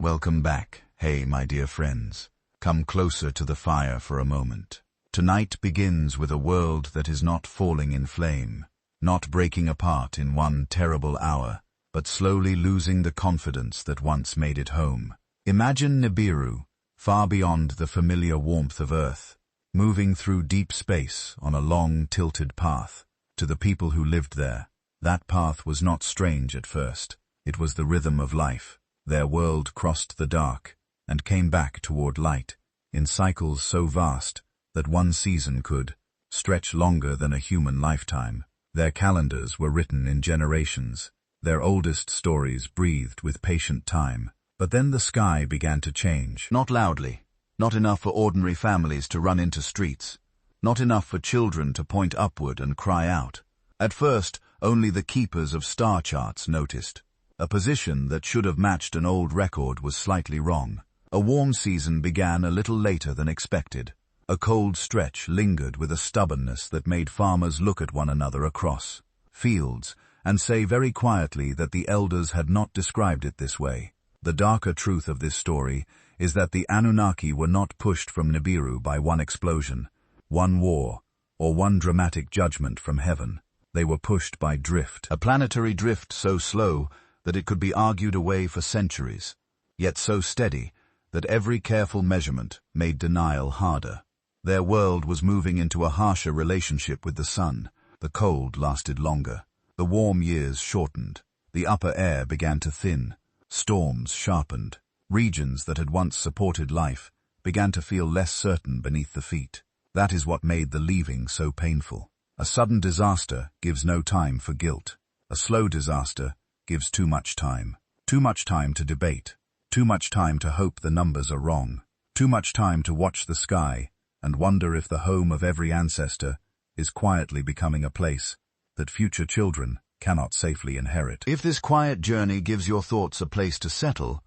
Welcome back. Hey, my dear friends. Come closer to the fire for a moment. Tonight begins with a world that is not falling in flame, not breaking apart in one terrible hour, but slowly losing the confidence that once made it home. Imagine Nibiru, far beyond the familiar warmth of Earth, moving through deep space on a long, tilted path. To the people who lived there, that path was not strange at first. It was the rhythm of life. Their world crossed the dark and came back toward light, in cycles so vast that one season could stretch longer than a human lifetime. Their calendars were written in generations. Their oldest stories breathed with patient time. But then the sky began to change. Not loudly, not enough for ordinary families to run into streets, not enough for children to point upward and cry out. At first, only the keepers of star charts noticed. A position that should have matched an old record was slightly wrong. A warm season began a little later than expected. A cold stretch lingered with a stubbornness that made farmers look at one another across fields and say very quietly that the elders had not described it this way. The darker truth of this story is that the Anunnaki were not pushed from Nibiru by one explosion, one war, or one dramatic judgment from heaven. They were pushed by drift, a planetary drift so slow that it could be argued away for centuries, yet so steady that every careful measurement made denial harder. Their world was moving into a harsher relationship with the sun. The cold lasted longer. The warm years shortened. The upper air began to thin. Storms sharpened. Regions that had once supported life began to feel less certain beneath the feet. That is what made the leaving so painful. A sudden disaster gives no time for guilt. A slow disaster gives too much time. Too much time to debate. Too much time to hope the numbers are wrong. Too much time to watch the sky and wonder if the home of every ancestor is quietly becoming a place that future children cannot safely inherit. If this quiet journey gives your thoughts a place to settle,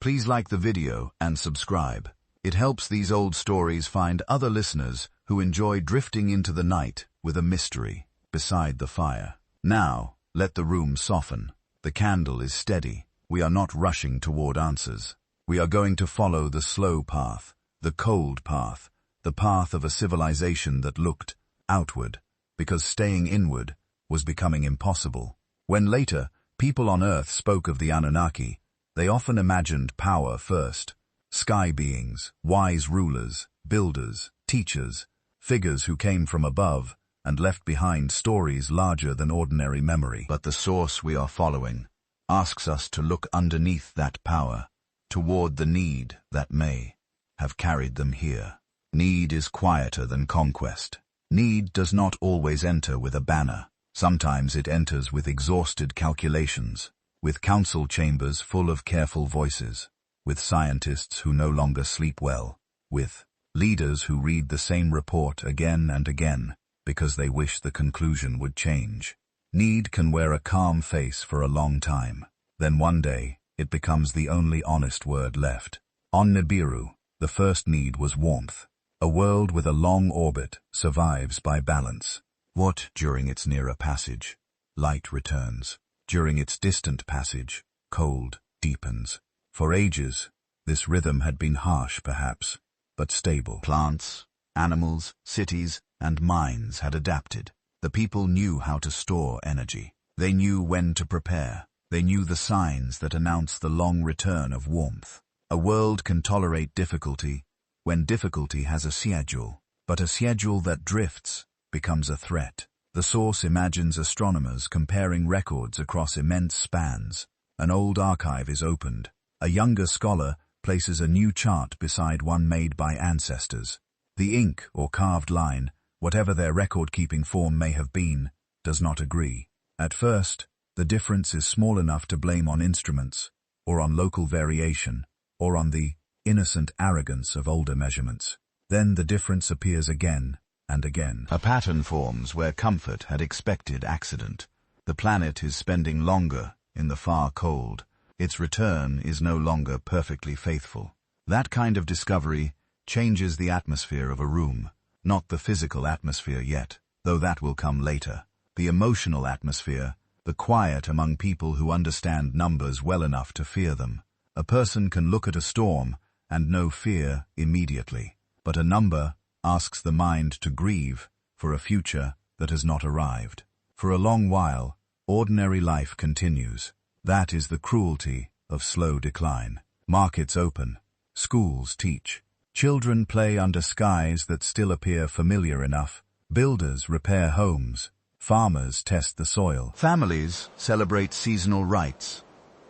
please like the video and subscribe. It helps these old stories find other listeners who enjoy drifting into the night with a mystery beside the fire. Now, let the room soften. The candle is steady. We are not rushing toward answers. We are going to follow the slow path, the cold path, the path of a civilization that looked outward, because staying inward was becoming impossible. When later, people on Earth spoke of the Anunnaki, they often imagined power first. Sky beings, wise rulers, builders, teachers, figures who came from above and left behind stories larger than ordinary memory. But the source we are following asks us to look underneath that power, toward the need that may have carried them here. Need is quieter than conquest. Need does not always enter with a banner. Sometimes it enters with exhausted calculations, with council chambers full of careful voices, with scientists who no longer sleep well, with leaders who read the same report again and again because they wish the conclusion would change. Need can wear a calm face for a long time. Then one day, it becomes the only honest word left. On Nibiru, the first need was warmth. A world with a long orbit survives by balance. What, during its nearer passage, light returns. During its distant passage, cold deepens. For ages, this rhythm had been harsh, perhaps, but stable. Plants, animals, cities, and minds had adapted. The people knew how to store energy. They knew when to prepare. They knew the signs that announce the long return of warmth. A world can tolerate difficulty when difficulty has a schedule, but a schedule that drifts becomes a threat. The source imagines astronomers comparing records across immense spans. An old archive is opened. A younger scholar places a new chart beside one made by ancestors. The ink or carved line, whatever their record-keeping form may have been, does not agree. At first, the difference is small enough to blame on instruments, or on local variation, or on the innocent arrogance of older measurements. Then the difference appears again and again. A pattern forms where comfort had expected accident. The planet is spending longer in the far cold. Its return is no longer perfectly faithful. That kind of discovery changes the atmosphere of a room. Not the physical atmosphere yet, though that will come later. The emotional atmosphere, the quiet among people who understand numbers well enough to fear them. A person can look at a storm and know fear immediately, but a number asks the mind to grieve for a future that has not arrived. For a long while, ordinary life continues. That is the cruelty of slow decline. Markets open, schools teach, children play under skies that still appear familiar enough, builders repair homes, farmers test the soil. Families celebrate seasonal rites,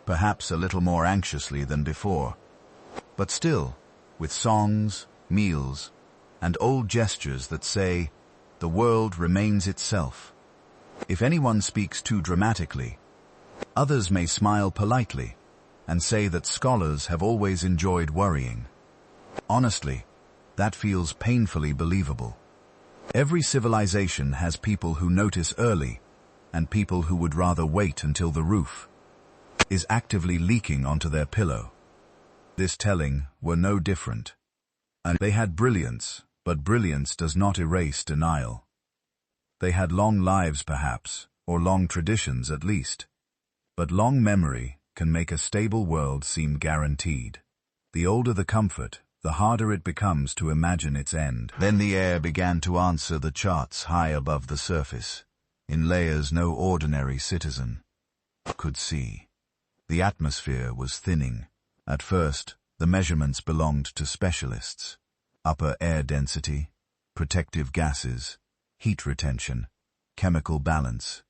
perhaps a little more anxiously than before, but still, with songs, meals, and old gestures that say, the world remains itself. If anyone speaks too dramatically, others may smile politely and say that scholars have always enjoyed worrying. Honestly, that feels painfully believable. Every civilization has people who notice early and people who would rather wait until the roof is actively leaking onto their pillow. This telling were no different. And they had brilliance, but brilliance does not erase denial. They had long lives perhaps, or long traditions at least. But long memory can make a stable world seem guaranteed. The older the comfort, the harder it becomes to imagine its end. Then the air began to answer the charts high above the surface, in layers no ordinary citizen could see. The atmosphere was thinning. At first, the measurements belonged to specialists. Upper air density, protective gases, heat retention, chemical balance,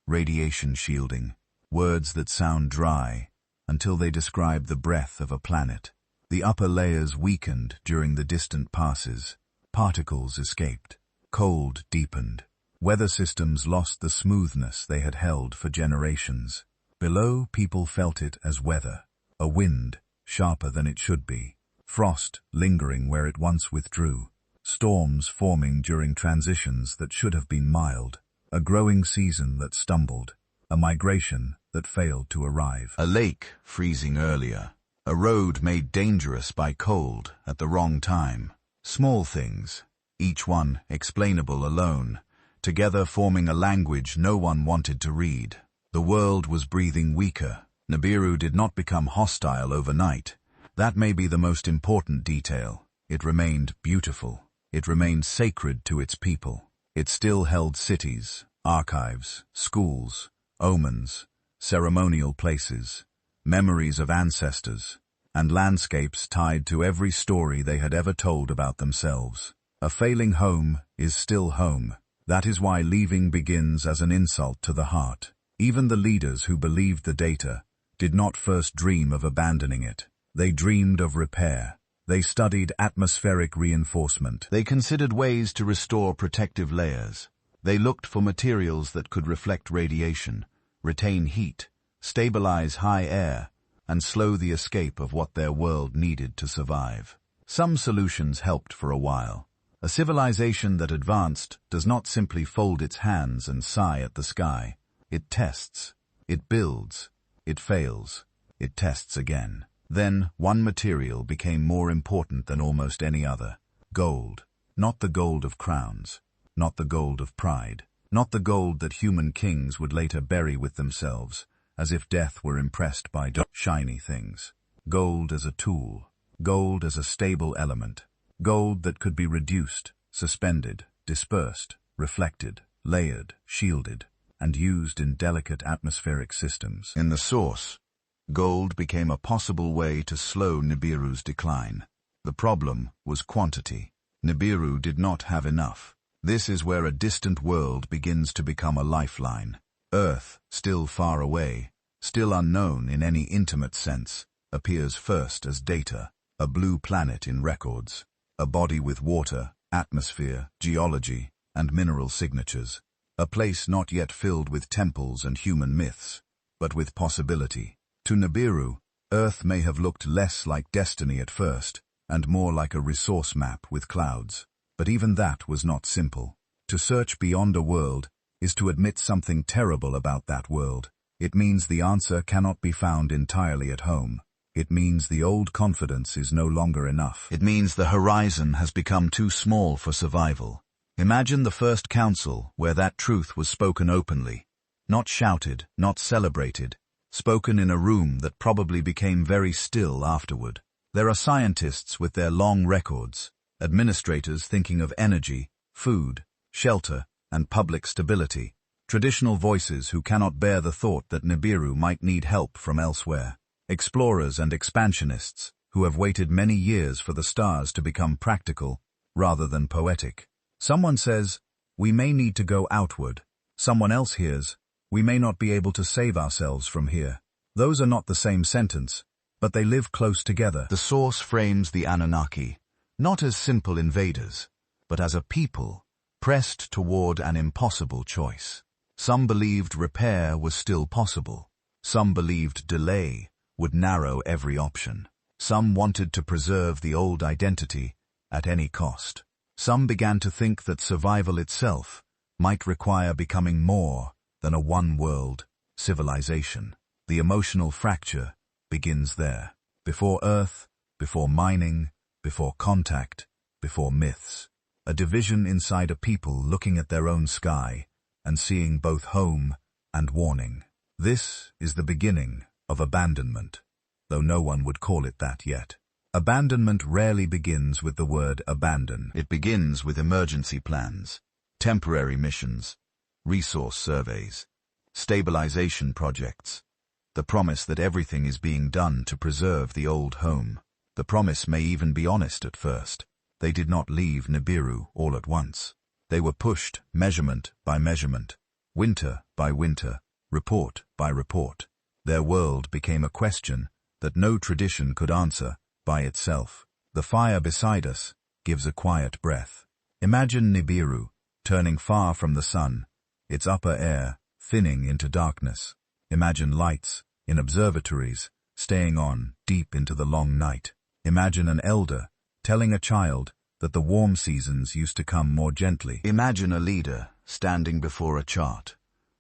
radiation shielding, words that sound dry until they describe the breath of a planet. The upper layers weakened during the distant passes. Particles escaped. Cold deepened. Weather systems lost the smoothness they had held for generations. Below, people felt it as weather. A wind, sharper than it should be. Frost lingering where it once withdrew. Storms forming during transitions that should have been mild. A growing season that stumbled. A migration that failed to arrive. A lake freezing earlier. A road made dangerous by cold at the wrong time. Small things, each one explainable alone, together forming a language no one wanted to read. The world was breathing weaker. Nibiru did not become hostile overnight. That may be the most important detail. It remained beautiful. It remained sacred to its people. It still held cities, archives, schools, omens, ceremonial places, memories of ancestors, and landscapes tied to every story they had ever told about themselves. A failing home is still home. That is why leaving begins as an insult to the heart. Even the leaders who believed the data did not first dream of abandoning it. They dreamed of repair. They studied atmospheric reinforcement. They considered ways to restore protective layers. They looked for materials that could reflect radiation, retain heat, stabilize high air, and slow the escape of what their world needed to survive. Some solutions helped for a while. A civilization that advanced does not simply fold its hands and sigh at the sky. It tests, it builds, it fails, it tests again. Then, one material became more important than almost any other. Gold. Not the gold of crowns. Not the gold of pride. Not the gold that human kings would later bury with themselves, as if death were impressed by shiny things. Gold as a tool. Gold as a stable element. Gold that could be reduced, suspended, dispersed, reflected, layered, shielded, and used in delicate atmospheric systems. In the source, gold became a possible way to slow Nibiru's decline. The problem was quantity. Nibiru did not have enough. This is where a distant world begins to become a lifeline. Earth, still far away, still unknown in any intimate sense, appears first as data, a blue planet in records, a body with water, atmosphere, geology, and mineral signatures, a place not yet filled with temples and human myths, but with possibility. To Nibiru, Earth may have looked less like destiny at first, and more like a resource map with clouds. But even that was not simple. To search beyond a world is to admit something terrible about that world. It means the answer cannot be found entirely at home. It means the old confidence is no longer enough. It means the horizon has become too small for survival. Imagine the first council where that truth was spoken openly. Not shouted, not celebrated, spoken in a room that probably became very still afterward. There are scientists with their long records, administrators thinking of energy, food, shelter, and public stability, traditional voices who cannot bear the thought that Nibiru might need help from elsewhere, explorers and expansionists who have waited many years for the stars to become practical rather than poetic. Someone says, we may need to go outward. Someone else hears, we may not be able to save ourselves from here. Those are not the same sentence, but they live close together. The source frames the Anunnaki, not as simple invaders, but as a people pressed toward an impossible choice. Some believed repair was still possible. Some believed delay would narrow every option. Some wanted to preserve the old identity at any cost. Some began to think that survival itself might require becoming more than a one-world civilization. The emotional fracture begins there. Before Earth, before mining, before contact, before myths. A division inside a people looking at their own sky and seeing both home and warning. This is the beginning of abandonment, though no one would call it that yet. Abandonment rarely begins with the word abandon. It begins with emergency plans, temporary missions, resource surveys, stabilization projects, the promise that everything is being done to preserve the old home. The promise may even be honest at first. They did not leave Nibiru all at once. They were pushed measurement by measurement, winter by winter, report by report. Their world became a question that no tradition could answer by itself. The fire beside us gives a quiet breath. Imagine Nibiru turning far from the sun, its upper air thinning into darkness. Imagine lights in observatories staying on deep into the long night. Imagine an elder telling a child that the warm seasons used to come more gently. Imagine a leader standing before a chart,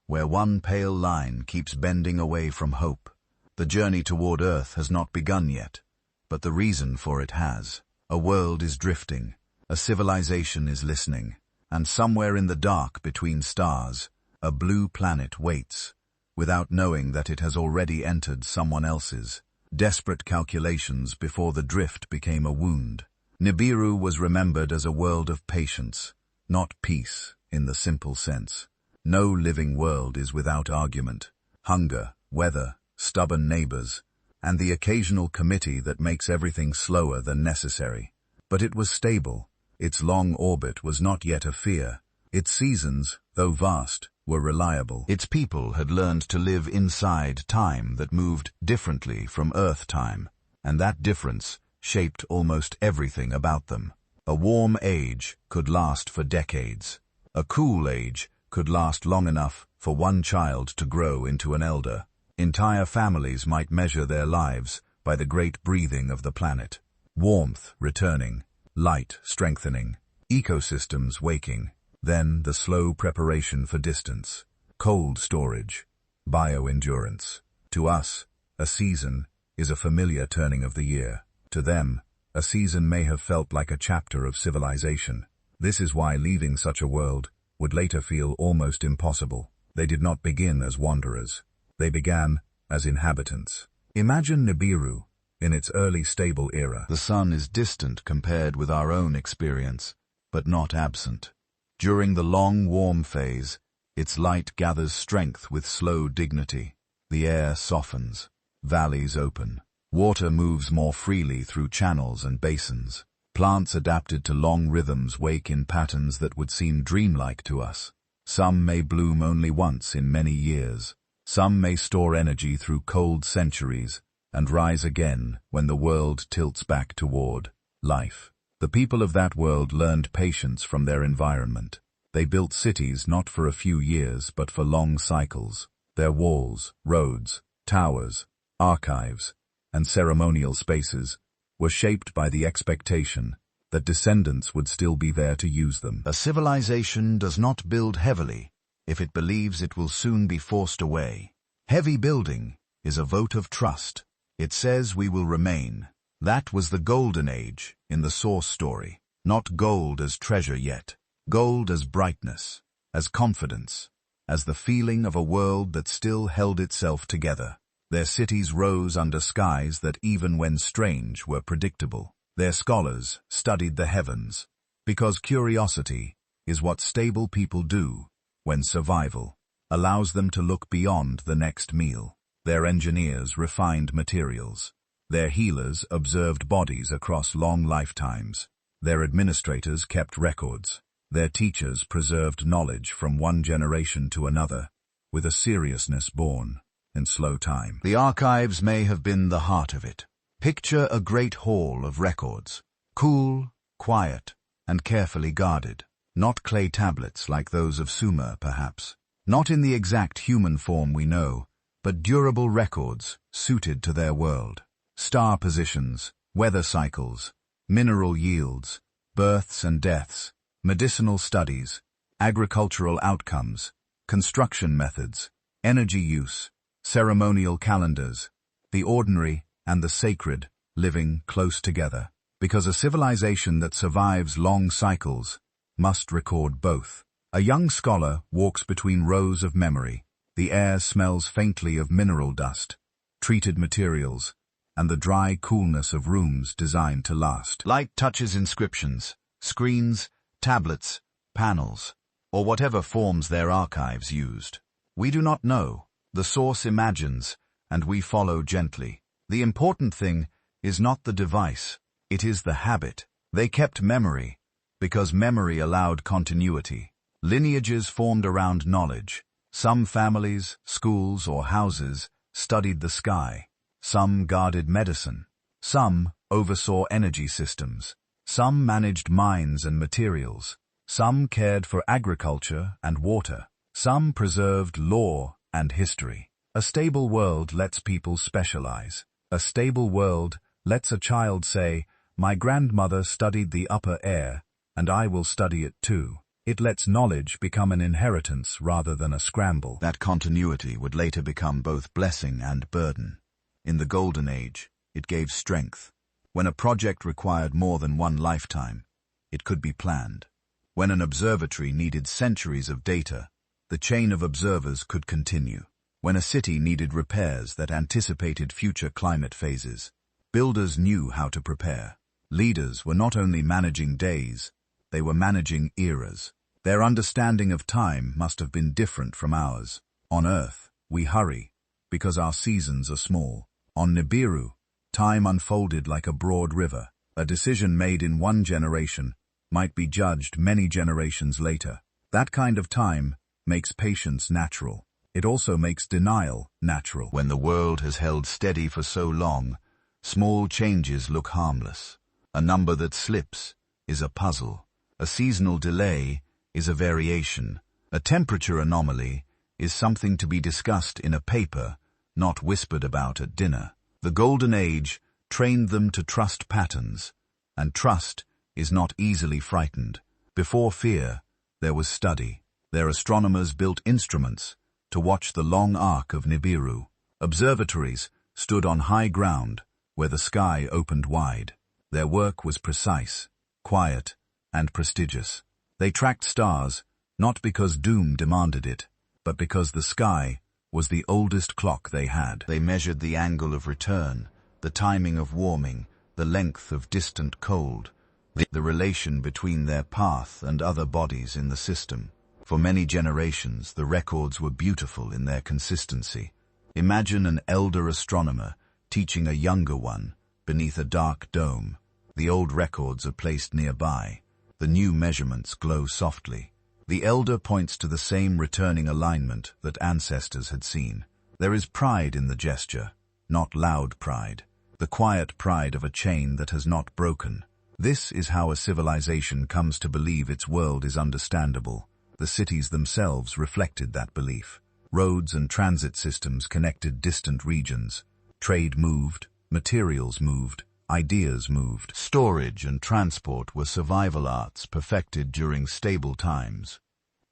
where one pale line keeps bending away from hope. The journey toward Earth has not begun yet, but the reason for it has. A world is drifting, a civilization is listening, and somewhere in the dark between stars, a blue planet waits, without knowing that it has already entered someone else's. Desperate calculations before the drift became a wound. Nibiru was remembered as a world of patience, not peace in the simple sense. No living world is without argument, hunger, weather, stubborn neighbors, and the occasional committee that makes everything slower than necessary. But it was stable. Its long orbit was not yet a fear. Its seasons, though vast, were reliable. Its people had learned to live inside time that moved differently from Earth time, and that difference shaped almost everything about them. A warm age could last for decades. A cool age could last long enough for one child to grow into an elder. Entire families might measure their lives by the great breathing of the planet. Warmth returning, light strengthening, ecosystems waking. Then the slow preparation for distance, cold storage, bioendurance. To us, a season is a familiar turning of the year. To them, a season may have felt like a chapter of civilization. This is why leaving such a world would later feel almost impossible. They did not begin as wanderers. They began as inhabitants. Imagine Nibiru in its early stable era. The sun is distant compared with our own experience, but not absent. During the long warm phase, its light gathers strength with slow dignity. The air softens, valleys open, water moves more freely through channels and basins. Plants adapted to long rhythms wake in patterns that would seem dreamlike to us. Some may bloom only once in many years. Some may store energy through cold centuries and rise again when the world tilts back toward life. The people of that world learned patience from their environment. They built cities not for a few years but for long cycles. Their walls, roads, towers, archives, and ceremonial spaces were shaped by the expectation that descendants would still be there to use them. A civilization does not build heavily if it believes it will soon be forced away. Heavy building is a vote of trust. It says we will remain. That was the golden age in the source story. Not gold as treasure yet. Gold as brightness, as confidence, as the feeling of a world that still held itself together. Their cities rose under skies that even when strange were predictable. Their scholars studied the heavens, because curiosity is what stable people do when survival allows them to look beyond the next meal. Their engineers refined materials. Their healers observed bodies across long lifetimes. Their administrators kept records. Their teachers preserved knowledge from one generation to another, with a seriousness born in slow time. The archives may have been the heart of it. Picture a great hall of records, cool, quiet, and carefully guarded. Not clay tablets like those of Sumer, perhaps. Not in the exact human form we know, but durable records suited to their world. Star positions, weather cycles, mineral yields, births and deaths, medicinal studies, agricultural outcomes, construction methods, energy use, ceremonial calendars, the ordinary and the sacred living close together, because a civilization that survives long cycles must record both. A young scholar walks between rows of memory. The air smells faintly of mineral dust, treated materials, and the dry coolness of rooms designed to last. Light touches inscriptions, screens, tablets, panels, or whatever forms their archives used. We do not know. The source imagines, and we follow gently. The important thing is not the device, it is the habit. They kept memory, because memory allowed continuity. Lineages formed around knowledge. Some families, schools, or houses studied the sky. Some guarded medicine. Some oversaw energy systems. Some managed mines and materials. Some cared for agriculture and water. Some preserved law and history. A stable world lets people specialize. A stable world lets a child say, "My grandmother studied the upper air, and I will study it too." It lets knowledge become an inheritance rather than a scramble. That continuity would later become both blessing and burden. In the Golden Age, it gave strength. When a project required more than one lifetime, it could be planned. When an observatory needed centuries of data, the chain of observers could continue. When a city needed repairs that anticipated future climate phases, builders knew how to prepare. Leaders were not only managing days, they were managing eras. Their understanding of time must have been different from ours. On Earth, we hurry, because our seasons are small. On Nibiru, time unfolded like a broad river. A decision made in one generation might be judged many generations later. That kind of time makes patience natural. It also makes denial natural. When the world has held steady for so long, small changes look harmless. A number that slips is a puzzle. A seasonal delay is a variation. A temperature anomaly is something to be discussed in a paper, not whispered about at dinner. The Golden Age trained them to trust patterns, and trust is not easily frightened. Before fear, there was study. Their astronomers built instruments to watch the long arc of Nibiru. Observatories stood on high ground where the sky opened wide. Their work was precise, quiet, and prestigious. They tracked stars, not because doom demanded it, but because the sky was the oldest clock they had. They measured the angle of return, the timing of warming, the length of distant cold, the relation between their path and other bodies in the system. For many generations, the records were beautiful in their consistency. Imagine an elder astronomer teaching a younger one beneath a dark dome. The old records are placed nearby. The new measurements glow softly. The elder points to the same returning alignment that ancestors had seen. There is pride in the gesture, not loud pride. The quiet pride of a chain that has not broken. This is how a civilization comes to believe its world is understandable. The cities themselves reflected that belief. Roads and transit systems connected distant regions. Trade moved, materials moved, ideas moved. Storage and transport were survival arts perfected during stable times.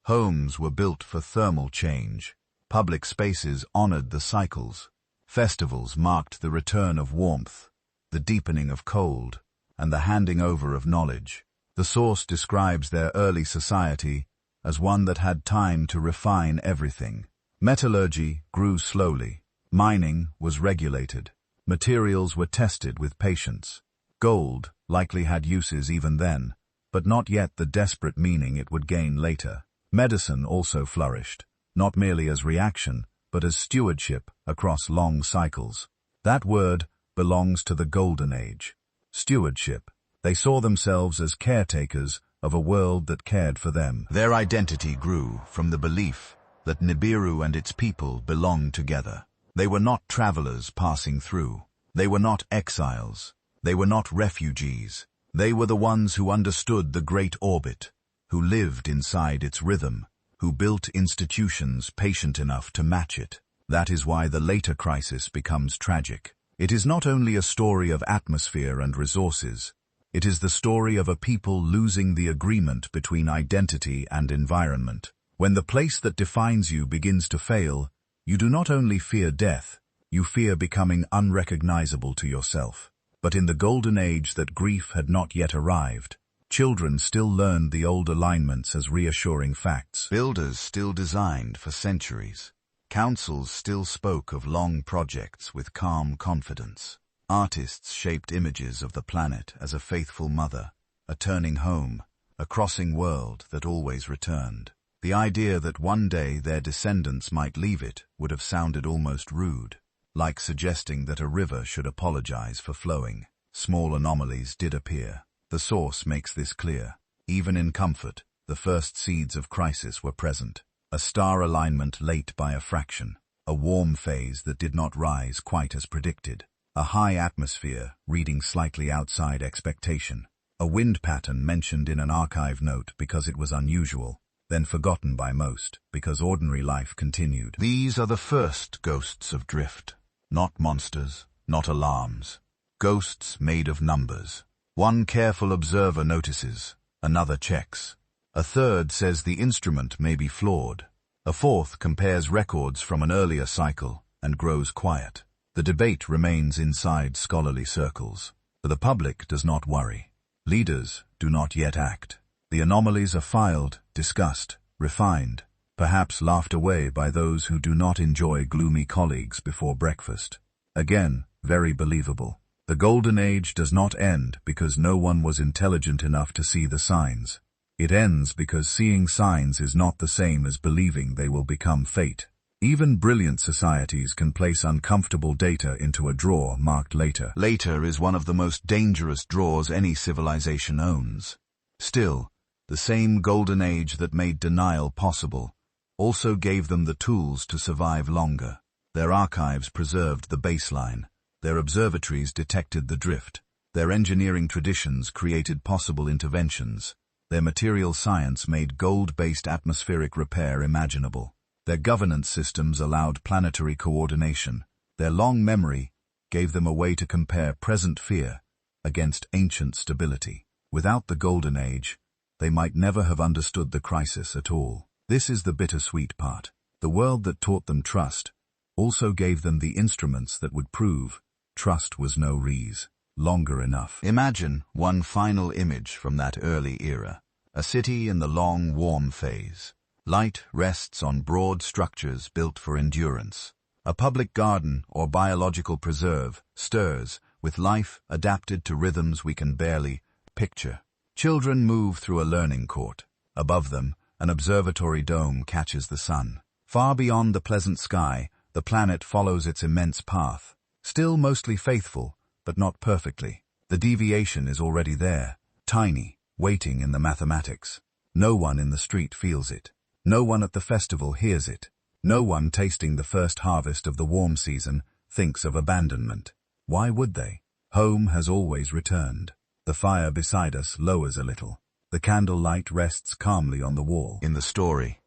Homes were built for thermal change. Public spaces honored the cycles. Festivals marked the return of warmth, the deepening of cold, and the handing over of knowledge. The source describes their early society as one that had time to refine everything. Metallurgy grew slowly. Mining was regulated. Materials were tested with patience. Gold likely had uses even then, but not yet the desperate meaning it would gain later. Medicine also flourished, not merely as reaction, but as stewardship across long cycles. That word belongs to the Golden Age. Stewardship. They saw themselves as caretakers of a world that cared for them. Their identity grew from the belief that Nibiru and its people belonged together. They were not travelers passing through. They were not exiles. They were not refugees. They were the ones who understood the great orbit, who lived inside its rhythm, who built institutions patient enough to match it. That is why the later crisis becomes tragic. It is not only a story of atmosphere and resources. It is the story of a people losing the agreement between identity and environment. When the place that defines you begins to fail, you do not only fear death, you fear becoming unrecognizable to yourself. But in the Golden Age that grief had not yet arrived, children still learned the old alignments as reassuring facts. Builders still designed for centuries. Councils still spoke of long projects with calm confidence. Artists shaped images of the planet as a faithful mother, a turning home, a crossing world that always returned. The idea that one day their descendants might leave it would have sounded almost rude, like suggesting that a river should apologize for flowing. Small anomalies did appear. The source makes this clear. Even in comfort, the first seeds of crisis were present. A star alignment late by a fraction, a warm phase that did not rise quite as predicted, a high atmosphere reading slightly outside expectation, a wind pattern mentioned in an archive note because it was unusual, then forgotten by most because ordinary life continued. These are the first ghosts of drift. Not monsters, not alarms. Ghosts made of numbers. One careful observer notices, another checks. A third says the instrument may be flawed. A fourth compares records from an earlier cycle and grows quiet. The debate remains inside scholarly circles. The public does not worry. Leaders do not yet act. The anomalies are filed, discussed, refined, perhaps laughed away by those who do not enjoy gloomy colleagues before breakfast. Again, very believable. The Golden Age does not end because no one was intelligent enough to see the signs. It ends because seeing signs is not the same as believing they will become fate. Even brilliant societies can place uncomfortable data into a drawer marked later. Later is one of the most dangerous drawers any civilization owns. Still, the same Golden Age that made denial possible also gave them the tools to survive longer. Their archives preserved the baseline. Their observatories detected the drift. Their engineering traditions created possible interventions. Their material science made gold-based atmospheric repair imaginable. Their governance systems allowed planetary coordination. Their long memory gave them a way to compare present fear against ancient stability. Without the Golden Age, they might never have understood the crisis at all. This is the bittersweet part. The world that taught them trust also gave them the instruments that would prove trust was no reason longer enough. Imagine one final image from that early era. A city in the long, warm phase. Light rests on broad structures built for endurance. A public garden or biological preserve stirs with life adapted to rhythms we can barely picture. Children move through a learning court. Above them, an observatory dome catches the sun. Far beyond the pleasant sky, the planet follows its immense path. Still mostly faithful, but not perfectly. The deviation is already there, tiny, waiting in the mathematics. No one in the street feels it. No one at the festival hears it. No one tasting the first harvest of the warm season thinks of abandonment. Why would they? Home has always returned. The fire beside us lowers a little. The candlelight rests calmly on the wall. In the story,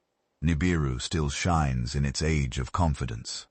Nibiru still shines in its age of confidence.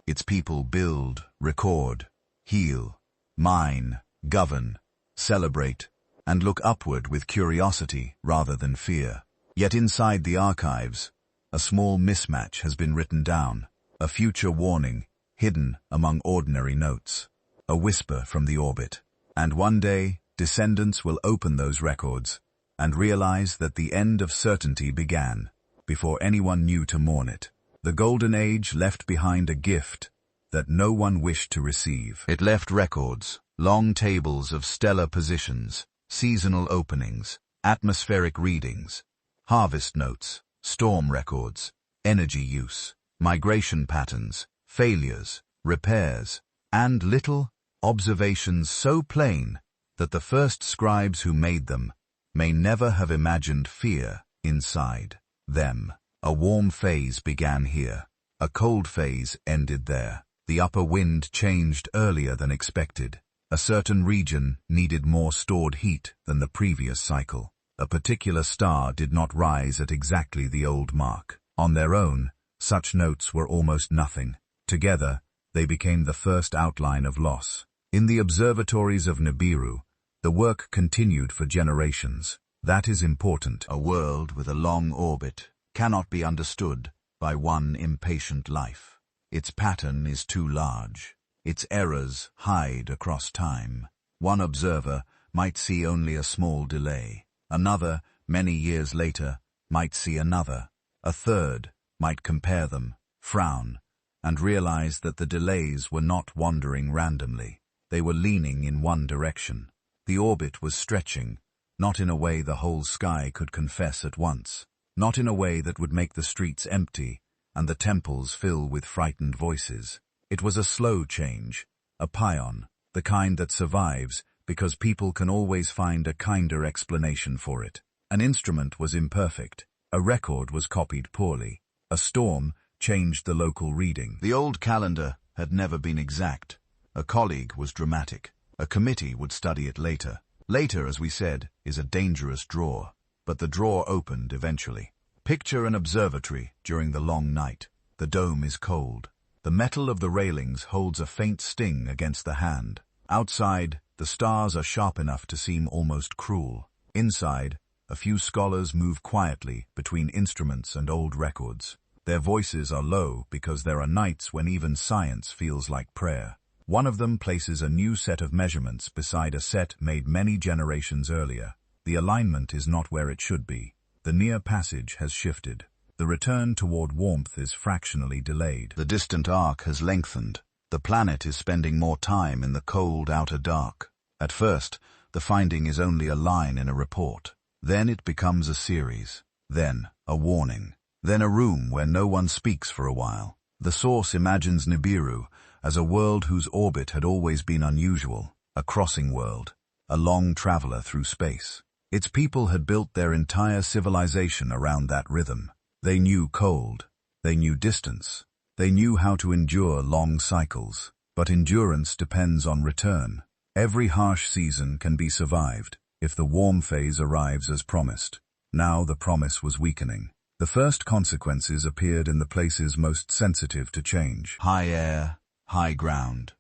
Its people build, record, heal, mine, govern, celebrate, and look upward with curiosity rather than fear. Yet inside the archives, a small mismatch has been written down, a future warning hidden among ordinary notes, a whisper from the orbit. And one day, descendants will open those records and realize that the end of certainty began before anyone knew to mourn it. The Golden Age left behind a gift that no one wished to receive. It left records, long tables of stellar positions, seasonal openings, atmospheric readings, harvest notes, storm records, energy use, migration patterns, failures, repairs, and little observations so plain that the first scribes who made them may never have imagined fear inside them. A warm phase began here. A cold phase ended there. The upper wind changed earlier than expected. A certain region needed more stored heat than the previous cycle. A particular star did not rise at exactly the old mark. On their own, such notes were almost nothing. Together, they became the first outline of loss. In the observatories of Nibiru, the work continued for generations. That is important. A world with a long orbit cannot be understood by one impatient life. Its pattern is too large. Its errors hide across time. One observer might see only a small delay. Another, many years later, might see another. A third might compare them, frown, and realize that the delays were not wandering randomly. They were leaning in one direction. The orbit was stretching, not in a way the whole sky could confess at once, not in a way that would make the streets empty and the temples fill with frightened voices. It was a slow change, a pion, the kind that survives because people can always find a kinder explanation for it. An instrument was imperfect, a record was copied poorly, a storm changed the local reading. The old calendar had never been exact. A colleague was dramatic. A committee would study it later. Later, as we said, is a dangerous drawer, but the drawer opened eventually. Picture an observatory during the long night. The dome is cold. The metal of the railings holds a faint sting against the hand. Outside, the stars are sharp enough to seem almost cruel. Inside, a few scholars move quietly between instruments and old records. Their voices are low because there are nights when even science feels like prayer. One of them places a new set of measurements beside a set made many generations earlier. The alignment is not where it should be. The near passage has shifted. The return toward warmth is fractionally delayed. The distant arc has lengthened. The planet is spending more time in the cold outer dark. At first, the finding is only a line in a report. Then it becomes a series. Then a warning. Then a room where no one speaks for a while. The source imagines Nibiru as a world whose orbit had always been unusual, a crossing world, a long traveler through space. Its people had built their entire civilization around that rhythm. They knew cold, they knew distance, they knew how to endure long cycles. But endurance depends on return. Every harsh season can be survived if the warm phase arrives as promised. Now the promise was weakening. The first consequences appeared in the places most sensitive to change. High air, high ground,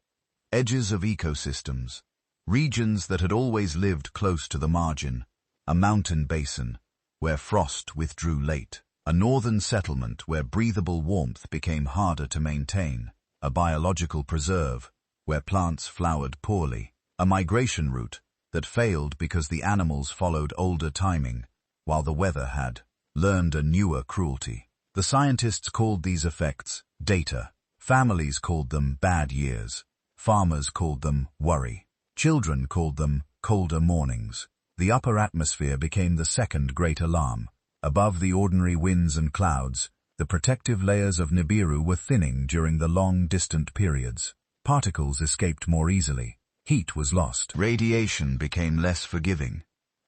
edges of ecosystems, regions that had always lived close to the margin, a mountain basin where frost withdrew late, a northern settlement where breathable warmth became harder to maintain, a biological preserve where plants flowered poorly, a migration route that failed because the animals followed older timing, while the weather had learned a newer cruelty. The scientists called these effects data. Families called them bad years. Farmers called them worry. Children called them colder mornings. The upper atmosphere became the second great alarm. Above the ordinary winds and clouds, the protective layers of Nibiru were thinning during the long, distant periods. Particles escaped more easily. Heat was lost. Radiation became less forgiving.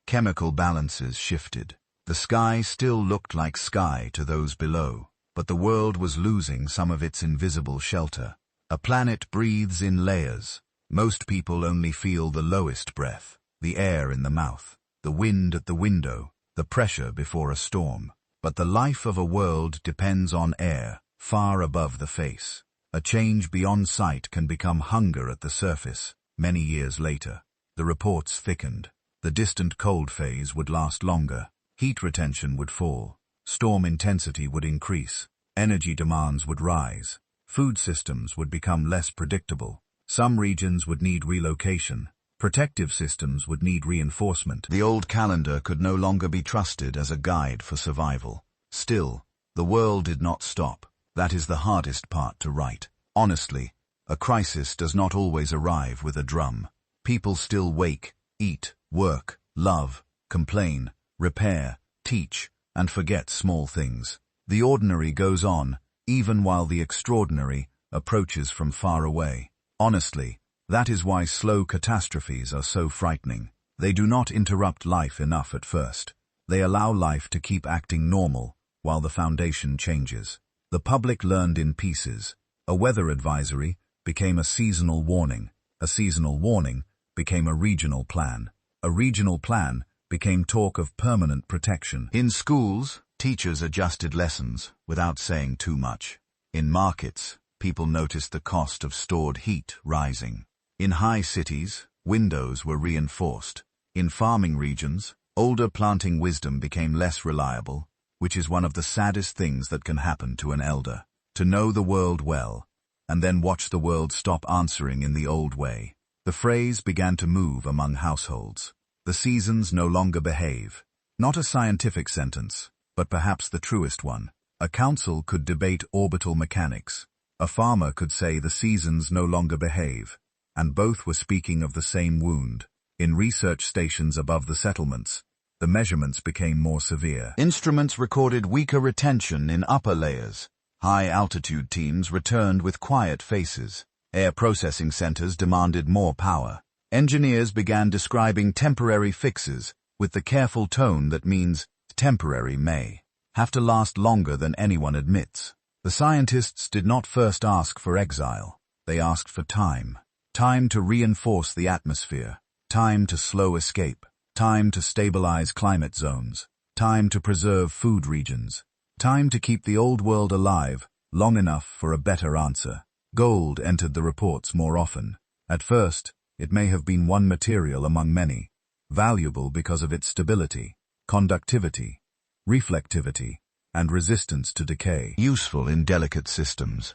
Chemical balances shifted. The sky still looked like sky to those below, but the world was losing some of its invisible shelter. A planet breathes in layers. Most people only feel the lowest breath, the air in the mouth, the wind at the window, the pressure before a storm. But the life of a world depends on air, far above the face. A change beyond sight can become hunger at the surface. Many years later, the reports thickened. The distant cold phase would last longer. Heat retention would fall. Storm intensity would increase. Energy demands would rise. Food systems would become less predictable. Some regions would need relocation. Protective systems would need reinforcement. The old calendar could no longer be trusted as a guide for survival. Still, the world did not stop. That is the hardest part to write. Honestly, A crisis does not always arrive with a drum. People still wake, eat, work, love, complain, repair, teach, and forget small things. The ordinary goes on, even while the extraordinary approaches from far away. Honestly, that is why slow catastrophes are so frightening. They do not interrupt life enough at first. They allow life to keep acting normal while the foundation changes. The public learned in pieces. A weather advisory became a seasonal warning. A seasonal warning became a regional plan. A regional plan became talk of permanent protection. In schools, teachers adjusted lessons without saying too much. In markets, people noticed the cost of stored heat rising. In high cities, windows were reinforced. In farming regions, older planting wisdom became less reliable, which is one of the saddest things that can happen to an elder. To know the world well, and then watch the world stop answering in the old way. The phrase began to move among households. The seasons no longer behave. Not a scientific sentence, but perhaps the truest one. A council could debate orbital mechanics. A farmer could say the seasons no longer behave, and both were speaking of the same wound. In research stations above the settlements, the measurements became more severe. Instruments recorded weaker retention in upper layers. High-altitude teams returned with quiet faces. Air processing centers demanded more power. Engineers began describing temporary fixes with the careful tone that means temporary may have to last longer than anyone admits. The scientists did not first ask for exile. They asked for time. Time to reinforce the atmosphere. Time to slow escape. Time to stabilize climate zones. Time to preserve food regions. Time to keep the old world alive long enough for a better answer. Gold entered the reports more often. At first, it may have been one material among many, valuable because of its stability, conductivity, reflectivity, and resistance to decay. Useful in delicate systems.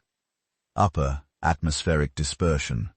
Upper atmospheric dispersion,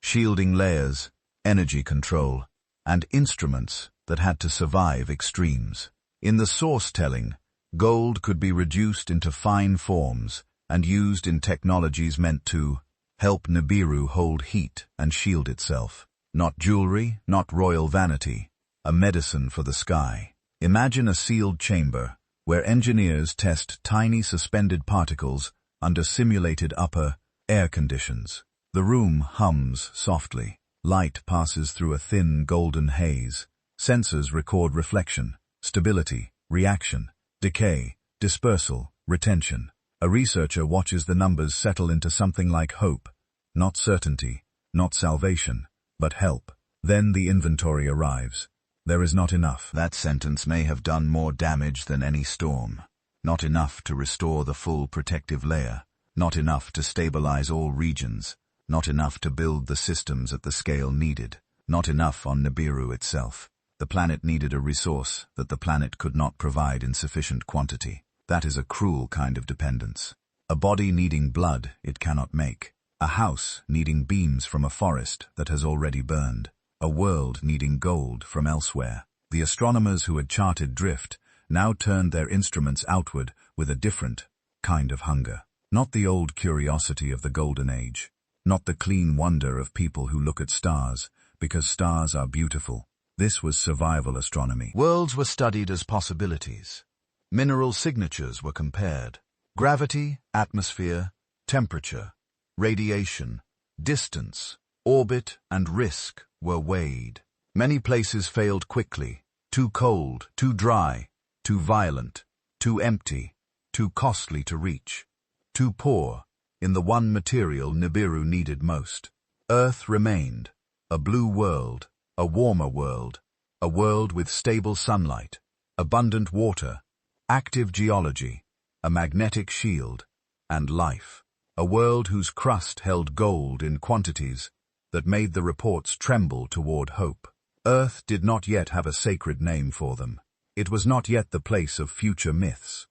shielding layers, energy control, and instruments that had to survive extremes. In the source telling, gold could be reduced into fine forms and used in technologies meant to help Nibiru hold heat and shield itself. Not jewelry, not royal vanity, a medicine for the sky. Imagine a sealed chamber where engineers test tiny suspended particles under simulated upper air conditions. The room hums softly. Light passes through a thin golden haze. Sensors record reflection, stability, reaction, decay, dispersal, retention. A researcher watches the numbers settle into something like hope, not certainty, not salvation, but help. Then the inventory arrives. There is not enough. That sentence may have done more damage than any storm. Not enough to restore the full protective layer. Not enough to stabilize all regions. Not enough to build the systems at the scale needed. Not enough on Nibiru itself. The planet needed a resource that the planet could not provide in sufficient quantity. That is a cruel kind of dependence. A body needing blood it cannot make. A house needing beams from a forest that has already burned. A world needing gold from elsewhere. The astronomers who had charted drift now turned their instruments outward with a different kind of hunger. Not the old curiosity of the Golden Age. Not the clean wonder of people who look at stars, because stars are beautiful. This was survival astronomy. Worlds were studied as possibilities. Mineral signatures were compared. Gravity, atmosphere, temperature, radiation, distance, orbit, and risk were weighed. Many places failed quickly. Too cold, too dry, too violent, too empty, too costly to reach, too poor in the one material Nibiru needed most. Earth remained, a blue world, a warmer world, a world with stable sunlight, abundant water, active geology, a magnetic shield, and life. A world whose crust held gold in quantities that made the reports tremble toward hope. Earth did not yet have a sacred name for them. It was not yet the place of future myths.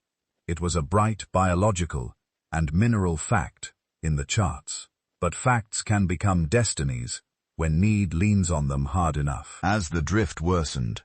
It was a bright biological and mineral fact in the charts. But facts can become destinies when need leans on them hard enough. As the drift worsened,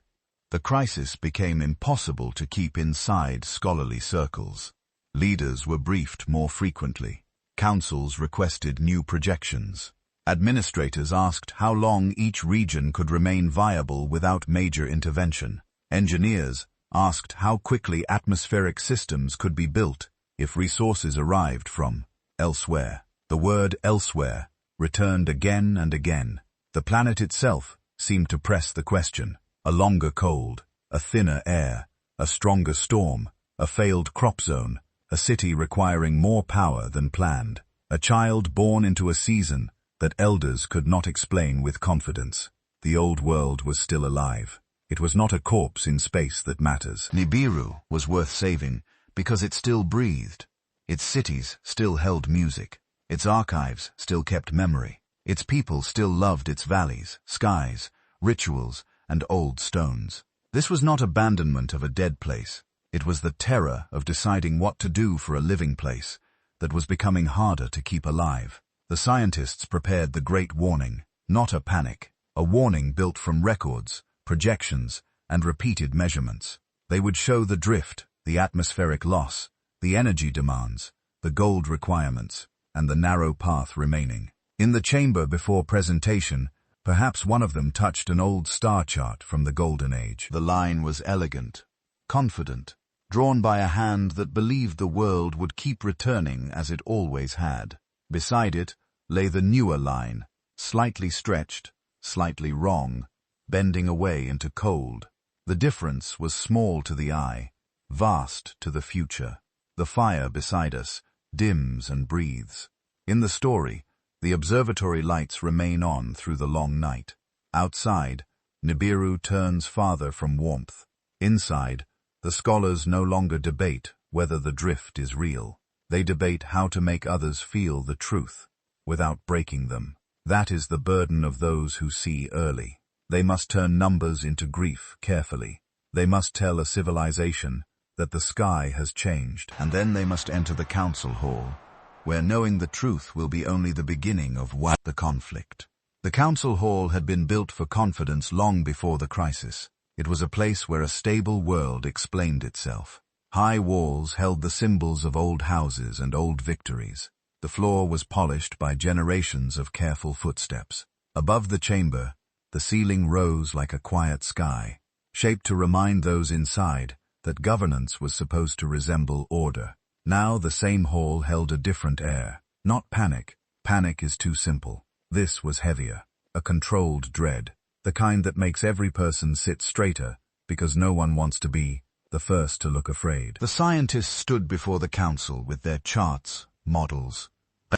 the crisis became impossible to keep inside scholarly circles. Leaders were briefed more frequently. Councils requested new projections. Administrators asked how long each region could remain viable without major intervention. Engineers asked how quickly atmospheric systems could be built if resources arrived from elsewhere. The word elsewhere returned again and again. The planet itself seemed to press the question. A longer cold, a thinner air, a stronger storm, a failed crop zone, a city requiring more power than planned, a child born into a season that elders could not explain with confidence. The old world was still alive. It was not a corpse in space that matters. Nibiru was worth saving because it still breathed. Its cities still held music. Its archives still kept memory. Its people still loved its valleys, skies, rituals, and old stones. This was not abandonment of a dead place. It was the terror of deciding what to do for a living place that was becoming harder to keep alive. The scientists prepared the Great Warning, not a panic, a warning built from records, projections, and repeated measurements. They would show the drift, the atmospheric loss, the energy demands, the gold requirements, and the narrow path remaining. In the chamber before presentation, perhaps one of them touched an old star chart from the Golden Age. The line was elegant, confident, drawn by a hand that believed the world would keep returning as it always had. Beside it lay the newer line, slightly stretched, slightly wrong, bending away into cold. The difference was small to the eye, vast to the future. The fire beside us dims and breathes. In the story, the observatory lights remain on through the long night. Outside, Nibiru turns farther from warmth. Inside, the scholars no longer debate whether the drift is real. They debate how to make others feel the truth, without breaking them. That is the burden of those who see early. They must turn numbers into grief carefully. They must tell a civilization that the sky has changed. And then they must enter the council hall, where knowing the truth will be only the beginning of the conflict. The council hall had been built for confidence long before the crisis. It was a place where a stable world explained itself. High walls held the symbols of old houses and old victories. The floor was polished by generations of careful footsteps. Above the chamber, the ceiling rose like a quiet sky, shaped to remind those inside that governance was supposed to resemble order. Now the same hall held a different air. Not panic. Panic is too simple. This was heavier. A controlled dread. The kind that makes every person sit straighter because no one wants to be the first to look afraid. The scientists stood before the council with their charts, models,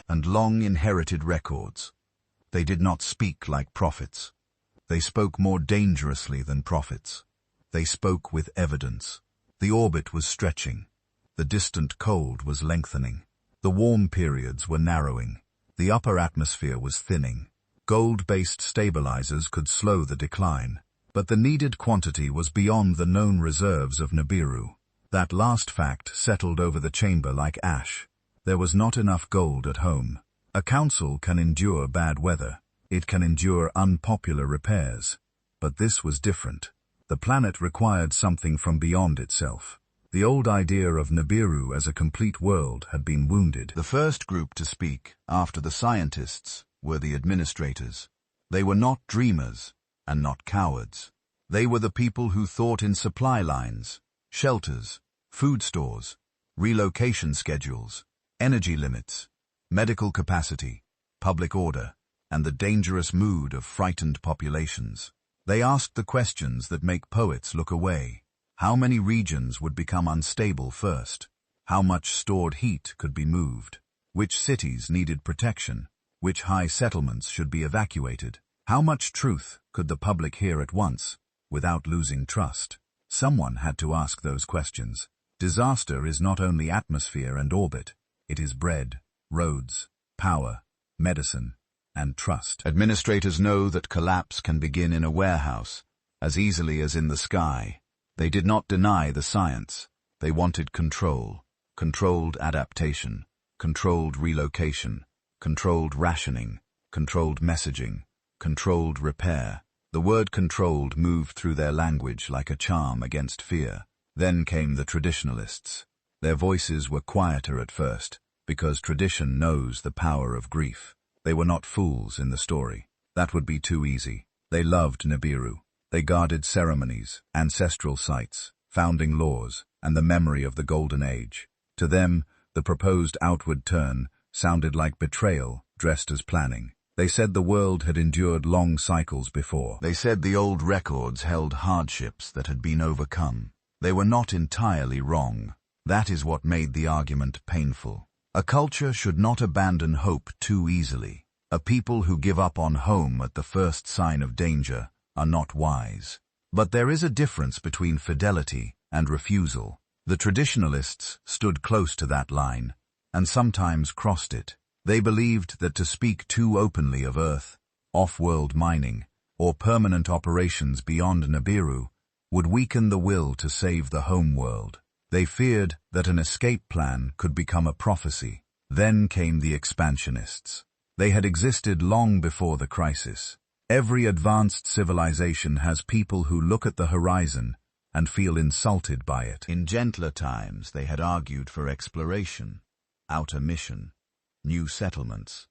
and long inherited records. They did not speak like prophets. They spoke more dangerously than prophets. They spoke with evidence. The orbit was stretching. The distant cold was lengthening. The warm periods were narrowing. The upper atmosphere was thinning. Gold-based stabilizers could slow the decline. But the needed quantity was beyond the known reserves of Nibiru. That last fact settled over the chamber like ash. There was not enough gold at home. A council can endure bad weather. It can endure unpopular repairs. But this was different. The planet required something from beyond itself. The old idea of Nibiru as a complete world had been wounded. The first group to speak, after the scientists, were the administrators. They were not dreamers, and not cowards. They were the people who thought in supply lines, shelters, food stores, relocation schedules, energy limits, medical capacity, public order, and the dangerous mood of frightened populations. They asked the questions that make poets look away. How many regions would become unstable first? How much stored heat could be moved? Which cities needed protection? Which high settlements should be evacuated? How much truth could the public hear at once, without losing trust? Someone had to ask those questions. Disaster is not only atmosphere and orbit, it is bread, roads, power, medicine, and trust. Administrators know that collapse can begin in a warehouse, as easily as in the sky. They did not deny the science. They wanted control, controlled adaptation, controlled relocation, controlled rationing, controlled messaging, controlled repair. The word controlled moved through their language like a charm against fear. Then came the traditionalists. Their voices were quieter at first, because tradition knows the power of grief. They were not fools in the story. That would be too easy. They loved Nibiru. They guarded ceremonies, ancestral sites, founding laws, and the memory of the Golden Age. To them, the proposed outward turn sounded like betrayal dressed as planning. They said the world had endured long cycles before. They said the old records held hardships that had been overcome. They were not entirely wrong. That is what made the argument painful. A culture should not abandon hope too easily. A people who give up on home at the first sign of danger are not wise. But there is a difference between fidelity and refusal. The traditionalists stood close to that line, and sometimes crossed it. They believed that to speak too openly of Earth, off-world mining, or permanent operations beyond Nibiru would weaken the will to save the home world. They feared that an escape plan could become a prophecy. Then came the expansionists. They had existed long before the crisis. Every advanced civilization has people who look at the horizon and feel insulted by it. In gentler times, they had argued for exploration, outer mission, new settlements,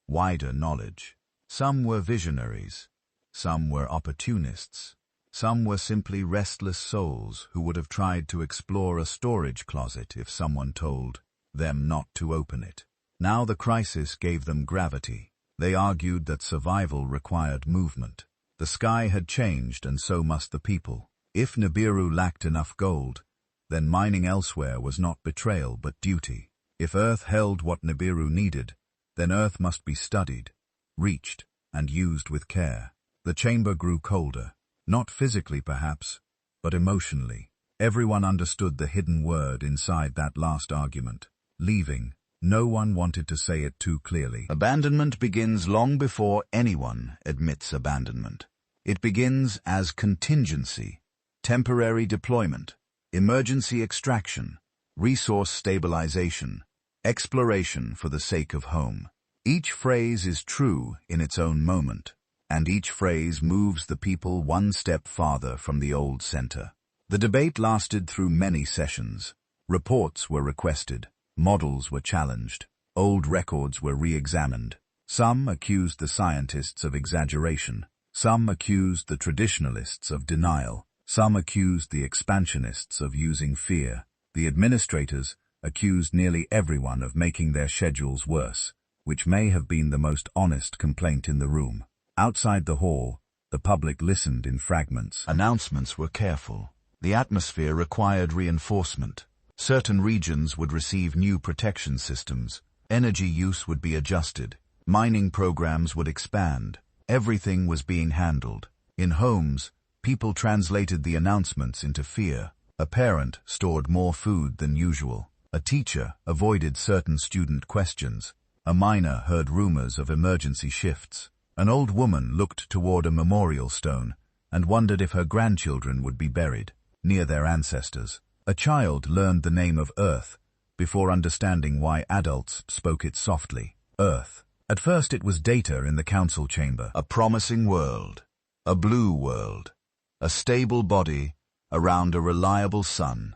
wider knowledge. Some were visionaries, some were opportunists, some were simply restless souls who would have tried to explore a storage closet if someone told them not to open it. Now the crisis gave them gravity. They argued that survival required movement. The sky had changed, and so must the people. If Nibiru lacked enough gold, then mining elsewhere was not betrayal but duty. If Earth held what Nibiru needed, then Earth must be studied, reached, and used with care. The chamber grew colder, not physically perhaps, but emotionally. Everyone understood the hidden word inside that last argument. Leaving. No one wanted to say it too clearly. Abandonment begins long before anyone admits abandonment. It begins as contingency, temporary deployment, emergency extraction, resource stabilization, exploration for the sake of home. Each phrase is true in its own moment, and each phrase moves the people one step farther from the old center. The debate lasted through many sessions. Reports were requested. Models were challenged. Old records were re-examined. Some accused the scientists of exaggeration. Some accused the traditionalists of denial. Some accused the expansionists of using fear. The administrators accused nearly everyone of making their schedules worse, which may have been the most honest complaint in the room. Outside the hall, the public listened in fragments. Announcements were careful. The atmosphere required reinforcement. Certain regions would receive new protection systems. Energy use would be adjusted. Mining programs would expand. Everything was being handled. In homes, people translated the announcements into fear. A parent stored more food than usual. A teacher avoided certain student questions. A miner heard rumors of emergency shifts. An old woman looked toward a memorial stone and wondered if her grandchildren would be buried near their ancestors. A child learned the name of Earth before understanding why adults spoke it softly. Earth. At first it was data in the council chamber. A promising world. A blue world. A stable body around a reliable sun.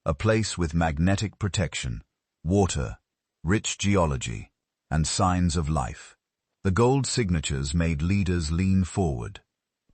A place with magnetic protection, water, rich geology, and signs of life. The gold signatures made leaders lean forward,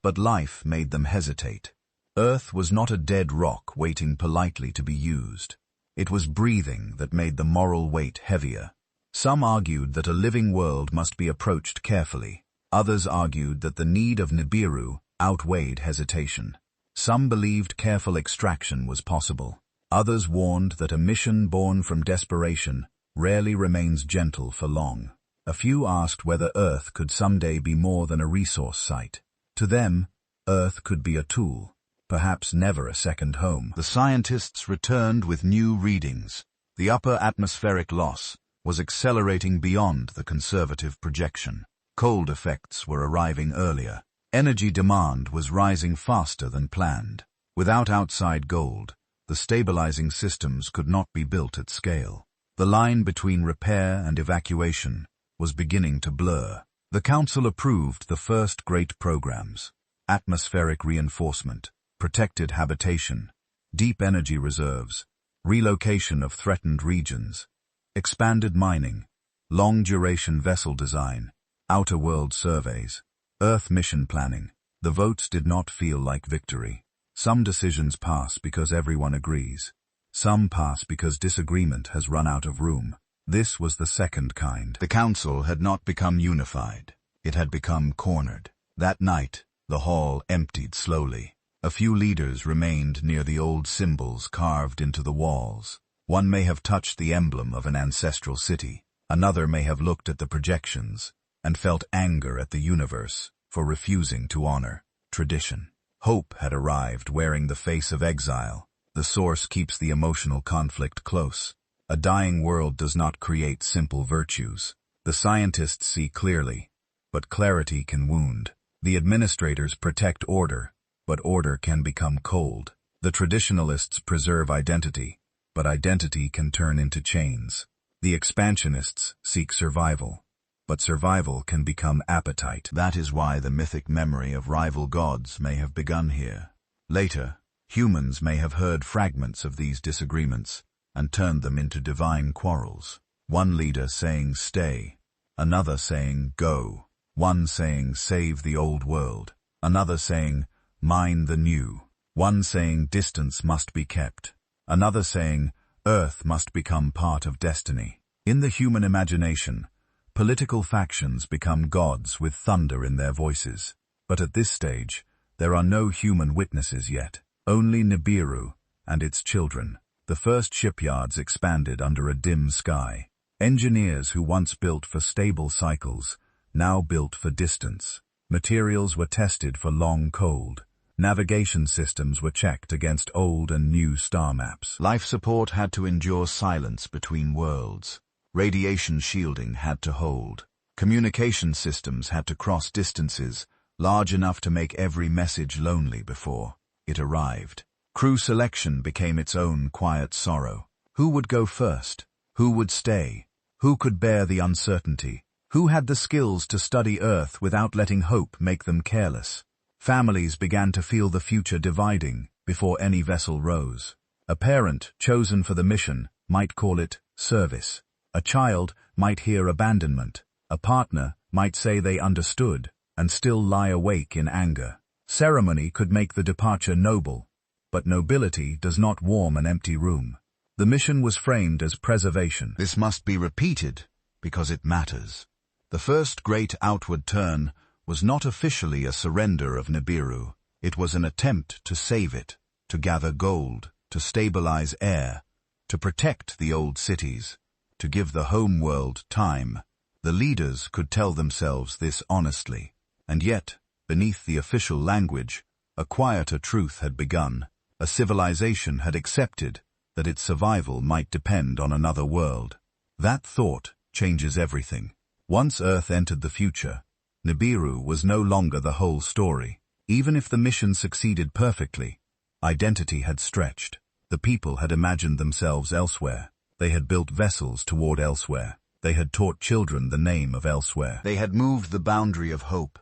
but life made them hesitate. Earth was not a dead rock waiting politely to be used. It was breathing that made the moral weight heavier. Some argued that a living world must be approached carefully. Others argued that the need of Nibiru outweighed hesitation. Some believed careful extraction was possible. Others warned that a mission born from desperation rarely remains gentle for long. A few asked whether Earth could someday be more than a resource site. To them, Earth could be a tool. Perhaps never a second home. The scientists returned with new readings. The upper atmospheric loss was accelerating beyond the conservative projection. Cold effects were arriving earlier. Energy demand was rising faster than planned. Without outside gold, the stabilizing systems could not be built at scale. The line between repair and evacuation was beginning to blur. The Council approved the first great programs: atmospheric reinforcement, protected habitation, deep energy reserves, relocation of threatened regions. expanded mining, long-duration vessel design, outer world surveys, Earth mission planning. The votes did not feel like victory. Some decisions pass because everyone agrees. Some pass because disagreement has run out of room. This was the second kind. The council had not become unified. It had become cornered. That night, the hall emptied slowly. A few leaders remained near the old symbols carved into the walls. One may have touched the emblem of an ancestral city. Another may have looked at the projections and felt anger at the universe for refusing to honor tradition. Hope had arrived wearing the face of exile. The source keeps the emotional conflict close. A dying world does not create simple virtues. The scientists see clearly, but clarity can wound. The administrators protect order, but order can become cold. The traditionalists preserve identity, but identity can turn into chains. The expansionists seek survival, but survival can become appetite. That is why the mythic memory of rival gods may have begun here. Later, humans may have heard fragments of these disagreements and turned them into divine quarrels. One leader saying stay, another saying go, one saying save the old world, another saying mine the new, one saying distance must be kept, another saying Earth must become part of destiny. In the human imagination, political factions become gods with thunder in their voices. But at this stage, there are no human witnesses yet, only Nibiru and its children. The first shipyards expanded under a dim sky. Engineers who once built for stable cycles now built for distance. Materials were tested for long cold. Navigation systems were checked against old and new star maps. Life support had to endure silence between worlds. Radiation shielding had to hold. Communication systems had to cross distances large enough to make every message lonely before it arrived. Crew selection became its own quiet sorrow. Who would go first? Who would stay? Who could bear the uncertainty? Who had the skills to study Earth without letting hope make them careless? Families began to feel the future dividing before any vessel rose. A parent chosen for the mission might call it service. A child might hear abandonment. A partner might say they understood and still lie awake in anger. Ceremony could make the departure noble, but nobility does not warm an empty room. The mission was framed as preservation. This must be repeated because it matters. The first great outward turn was not officially a surrender of Nibiru. It was an attempt to save it, to gather gold, to stabilize air, to protect the old cities, to give the home world time. The leaders could tell themselves this honestly, and yet, beneath the official language, a quieter truth had begun. A civilization had accepted that its survival might depend on another world. That thought changes everything. Once Earth entered the future, Nibiru was no longer the whole story. Even if the mission succeeded perfectly, identity had stretched. The people had imagined themselves elsewhere. They had built vessels toward elsewhere. They had taught children the name of elsewhere. They had moved the boundary of hope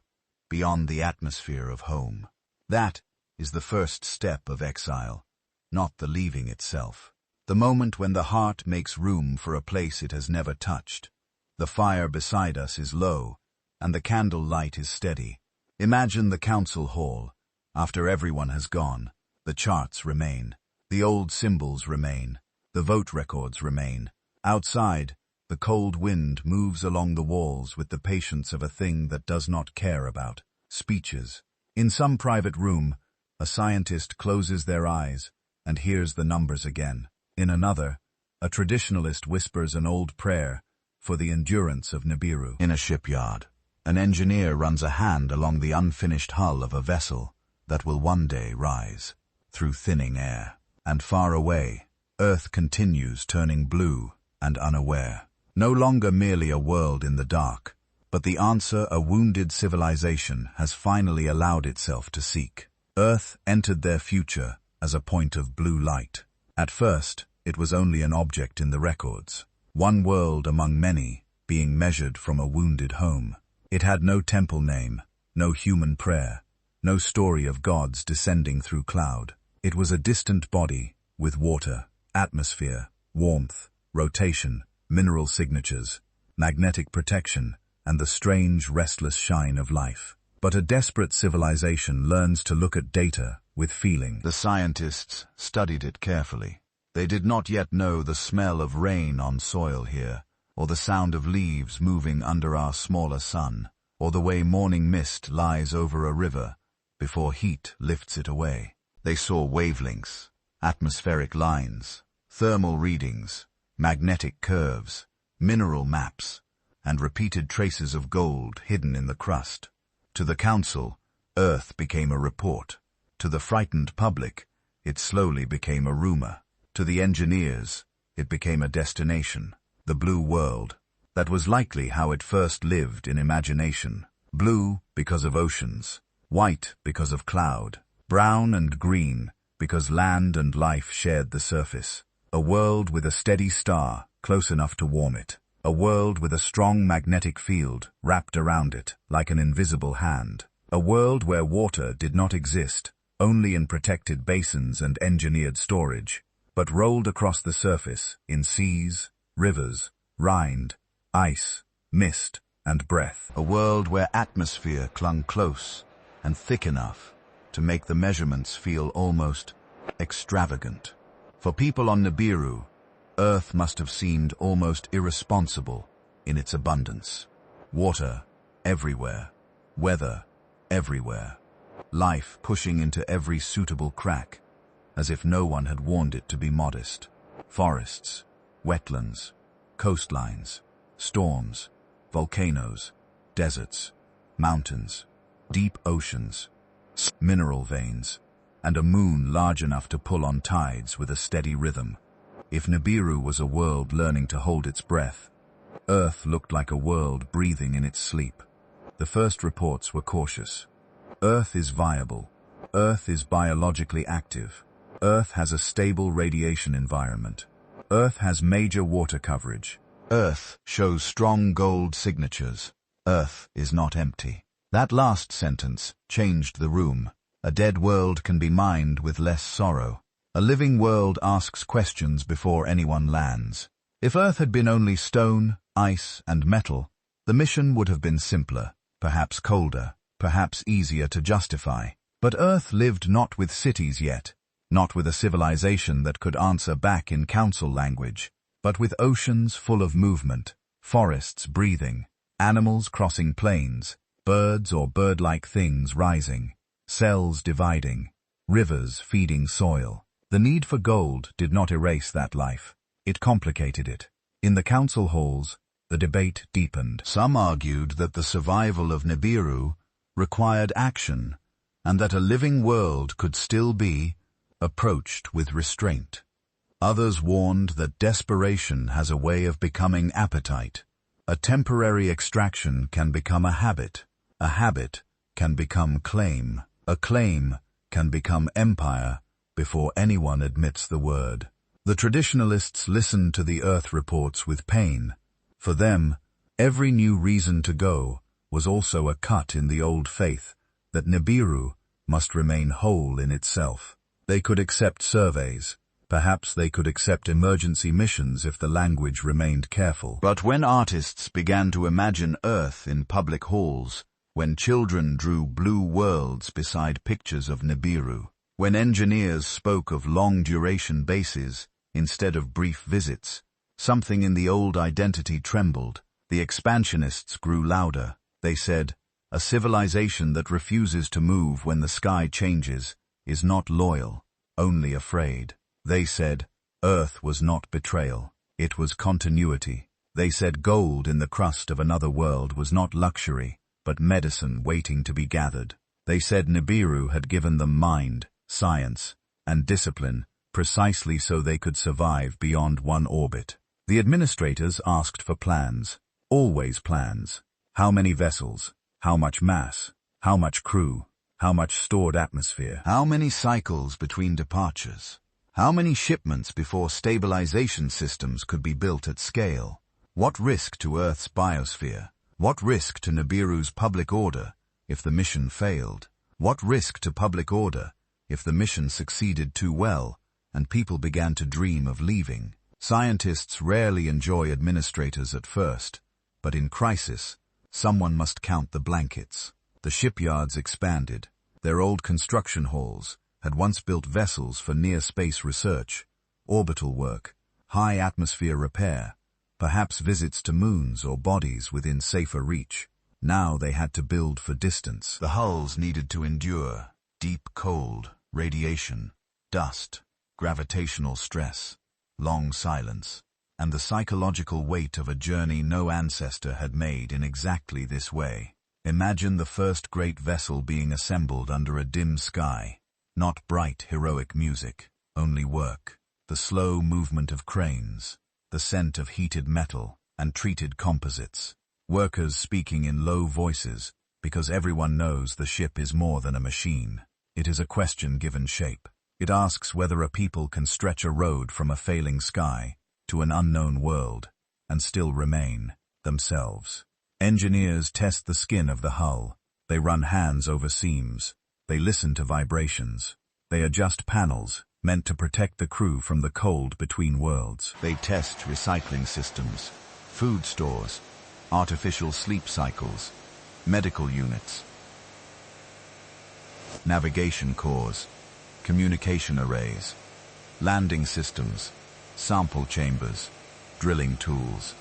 beyond the atmosphere of home. That is the first step of exile, not the leaving itself. The moment when the heart makes room for a place it has never touched. The fire beside us is low, and the candle light is steady. Imagine the council hall. After everyone has gone, the charts remain. The old symbols remain. The vote records remain. Outside, the cold wind moves along the walls with the patience of a thing that does not care about speeches. In some private room, a scientist closes their eyes and hears the numbers again. In another, a traditionalist whispers an old prayer for the endurance of Nibiru. In a shipyard, an engineer runs a hand along the unfinished hull of a vessel that will one day rise through thinning air. And far away, Earth continues turning blue and unaware. No longer merely a world in the dark, but the answer a wounded civilization has finally allowed itself to seek. Earth entered their future as a point of blue light. At first, it was only an object in the records, one world among many, being measured from a wounded home. It had no temple name, no human prayer, no story of gods descending through cloud. It was a distant body with water, atmosphere, warmth, rotation, mineral signatures, magnetic protection, and the strange, restless shine of life. But a desperate civilization learns to look at data with feeling. The scientists studied it carefully. They did not yet know the smell of rain on soil here, or the sound of leaves moving under our smaller sun, or the way morning mist lies over a river before heat lifts it away. They saw wavelengths, atmospheric lines, thermal readings, magnetic curves, mineral maps, and repeated traces of gold hidden in the crust. To the council, Earth became a report. To the frightened public, it slowly became a rumor. To the engineers, it became a destination. The blue world. That was likely how it first lived in imagination. Blue because of oceans, white because of cloud, brown and green because land and life shared the surface. A world with a steady star close enough to warm it. A world with a strong magnetic field wrapped around it like an invisible hand. A world where water did not exist, only in protected basins and engineered storage, but rolled across the surface in seas, rivers, rind, ice, mist, and breath. A world where atmosphere clung close and thick enough to make the measurements feel almost extravagant. For people on Nibiru, Earth must have seemed almost irresponsible in its abundance. Water everywhere, weather everywhere, life pushing into every suitable crack, as if no one had warned it to be modest. Forests, wetlands, coastlines, storms, volcanoes, deserts, mountains, deep oceans, mineral veins, and a moon large enough to pull on tides with a steady rhythm. If Nibiru was a world learning to hold its breath, Earth looked like a world breathing in its sleep. The first reports were cautious. Earth is viable. Earth is biologically active. Earth has a stable radiation environment. Earth has major water coverage. Earth shows strong gold signatures. Earth is not empty. That last sentence changed the room. A dead world can be mined with less sorrow. A living world asks questions before anyone lands. If Earth had been only stone, ice, and metal, the mission would have been simpler, perhaps colder, perhaps easier to justify. But Earth lived not with cities yet, not with a civilization that could answer back in council language, but with oceans full of movement, forests breathing, animals crossing plains, birds or bird-like things rising, cells dividing, rivers feeding soil. The need for gold did not erase that life. It complicated it. In the council halls, the debate deepened. Some argued that the survival of Nibiru required action, and that a living world could still be approached with restraint. Others warned that desperation has a way of becoming appetite. A temporary extraction can become a habit can become claim, a claim can become empire before anyone admits the word. The traditionalists listened to the Earth reports with pain. For them, every new reason to go was also a cut in the old faith that Nibiru must remain whole in itself. They could accept surveys. Perhaps they could accept emergency missions if the language remained careful. But when artists began to imagine Earth in public halls, when children drew blue worlds beside pictures of Nibiru, when engineers spoke of long-duration bases instead of brief visits, something in the old identity trembled. The expansionists grew louder. They said, a civilization that refuses to move when the sky changes is not loyal, only afraid. They said, Earth was not betrayal, it was continuity. They said gold in the crust of another world was not luxury, but medicine waiting to be gathered. They said Nibiru had given them mind, science, and discipline, precisely so they could survive beyond one orbit. The administrators asked for plans, always plans. How many vessels? How much mass? How much crew? How much stored atmosphere? How many cycles between departures? How many shipments before stabilization systems could be built at scale? What risk to Earth's biosphere? What risk to Nibiru's public order if the mission failed? What risk to public order if the mission succeeded too well and people began to dream of leaving? Scientists rarely enjoy administrators at first, but in crisis, someone must count the blankets. The shipyards expanded. Their old construction halls had once built vessels for near-space research, orbital work, high-atmosphere repair, perhaps visits to moons or bodies within safer reach. Now they had to build for distance. The hulls needed to endure deep cold, radiation, dust, gravitational stress, long silence, and the psychological weight of a journey no ancestor had made in exactly this way. Imagine the first great vessel being assembled under a dim sky. Not bright, heroic music, only work. The slow movement of cranes, the scent of heated metal and treated composites. Workers speaking in low voices, because everyone knows the ship is more than a machine. It is a question given shape. It asks whether a people can stretch a road from a failing sky to an unknown world and still remain themselves. Engineers test the skin of the hull. They run hands over seams. They listen to vibrations. They adjust panels meant to protect the crew from the cold between worlds. They test recycling systems, food stores, artificial sleep cycles, medical units, navigation cores, communication arrays, landing systems, sample chambers, drilling tools,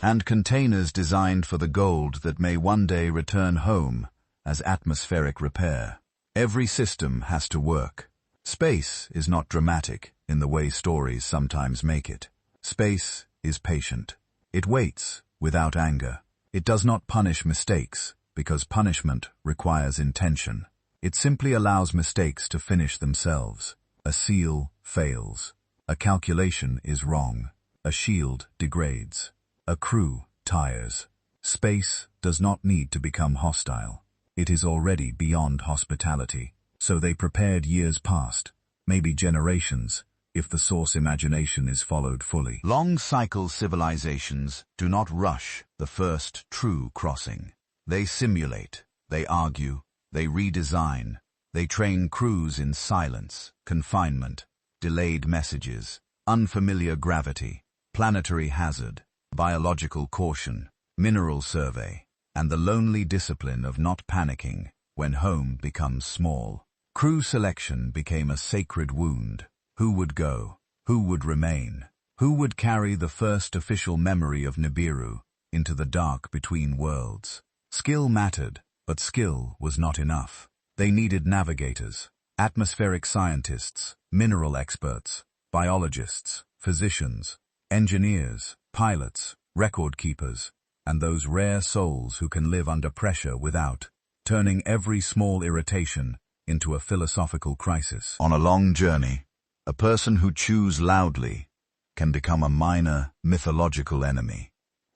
and containers designed for the gold that may one day return home as atmospheric repair. Every system has to work. Space is not dramatic in the way stories sometimes make it. Space is patient. It waits without anger. It does not punish mistakes because punishment requires intention. It simply allows mistakes to finish themselves. A seal fails. A calculation is wrong. A shield degrades. A crew tires. Space does not need to become hostile. It is already beyond hospitality. So they prepared years past, maybe generations, if the source imagination is followed fully. Long-cycle civilizations do not rush the first true crossing. They simulate, they argue, they redesign, they train crews in silence, confinement, delayed messages, unfamiliar gravity, planetary hazard, biological caution, mineral survey, and the lonely discipline of not panicking when home becomes small. Crew selection became a sacred wound. Who would go? Who would remain? Who would carry the first official memory of Nibiru into the dark between worlds? Skill mattered, but skill was not enough. They needed navigators, atmospheric scientists, mineral experts, biologists, physicians, engineers, pilots, record keepers, and those rare souls who can live under pressure without turning every small irritation into a philosophical crisis. On a long journey, a person who chews loudly can become a minor mythological enemy.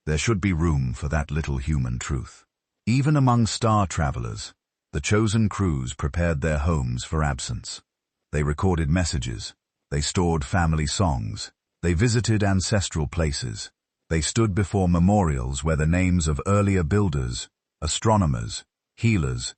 There should be room for that little human truth. Even among star travelers, the chosen crews prepared their homes for absence. They recorded messages. They stored family songs. They visited ancestral places. They stood before memorials where the names of earlier builders, astronomers, healers,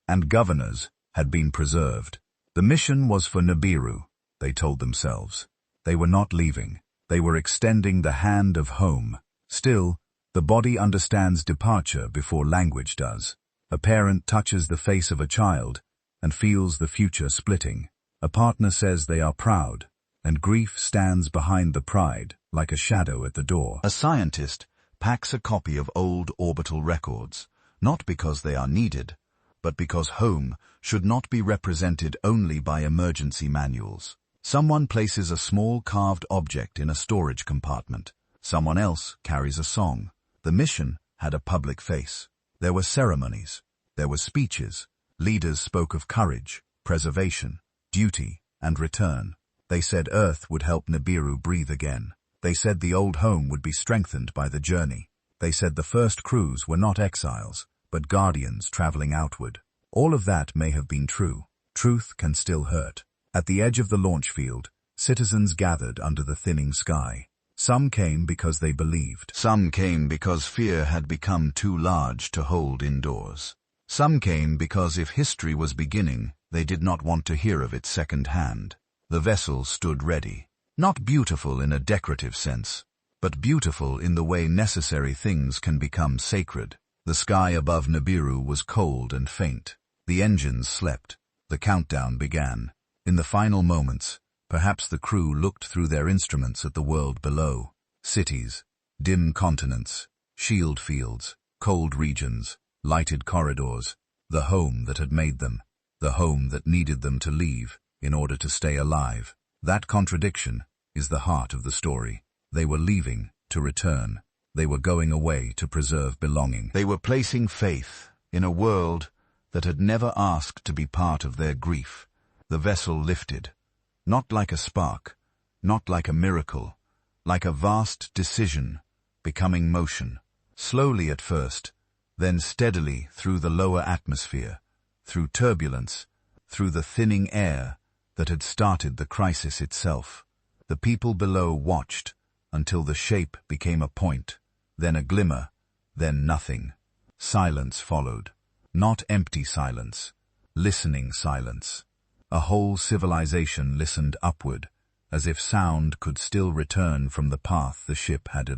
and governors had been preserved. The mission was for Nibiru, they told themselves. They were not leaving. They were extending the hand of home. Still, the body understands departure before language does. A parent touches the face of a child and feels the future splitting. A partner says they are proud, and grief stands behind the pride like a shadow at the door. A scientist packs a copy of old orbital records, not because they are needed, but because home should not be represented only by emergency manuals. Someone places a small carved object in a storage compartment. Someone else carries a song. The mission had a public face. There were ceremonies. There were speeches. Leaders spoke of courage, preservation, duty, and return. They said Earth would help Nibiru breathe again. They said the old home would be strengthened by the journey. They said the first crews were not exiles, but guardians traveling outward. All of that may have been true. Truth can still hurt. At the edge of the launch field, citizens gathered under the thinning sky. Some came because they believed. Some came because fear had become too large to hold indoors. Some came because if history was beginning, they did not want to hear of it second-hand. The vessel stood ready. Not beautiful in a decorative sense, but beautiful in the way necessary things can become sacred. The sky above Nibiru was cold and faint. The engines slept. The countdown began. In the final moments, perhaps the crew looked through their instruments at the world below. Cities, dim continents, shield fields, cold regions, lighted corridors, the home that had made them, the home that needed them to leave in order to stay alive. That contradiction is the heart of the story. They were leaving to return. They were going away to preserve belonging. They were placing faith in a world that had never asked to be part of their grief. The vessel lifted, not like a spark, not like a miracle, like a vast decision, becoming motion. Slowly at first, then steadily through the lower atmosphere, through turbulence, through the thinning air that had started the crisis itself. The people below watched until the shape became a point, then a glimmer, then nothing. Silence followed. Not empty silence, listening silence. A whole civilization listened upward, as if sound could still return from the path the ship had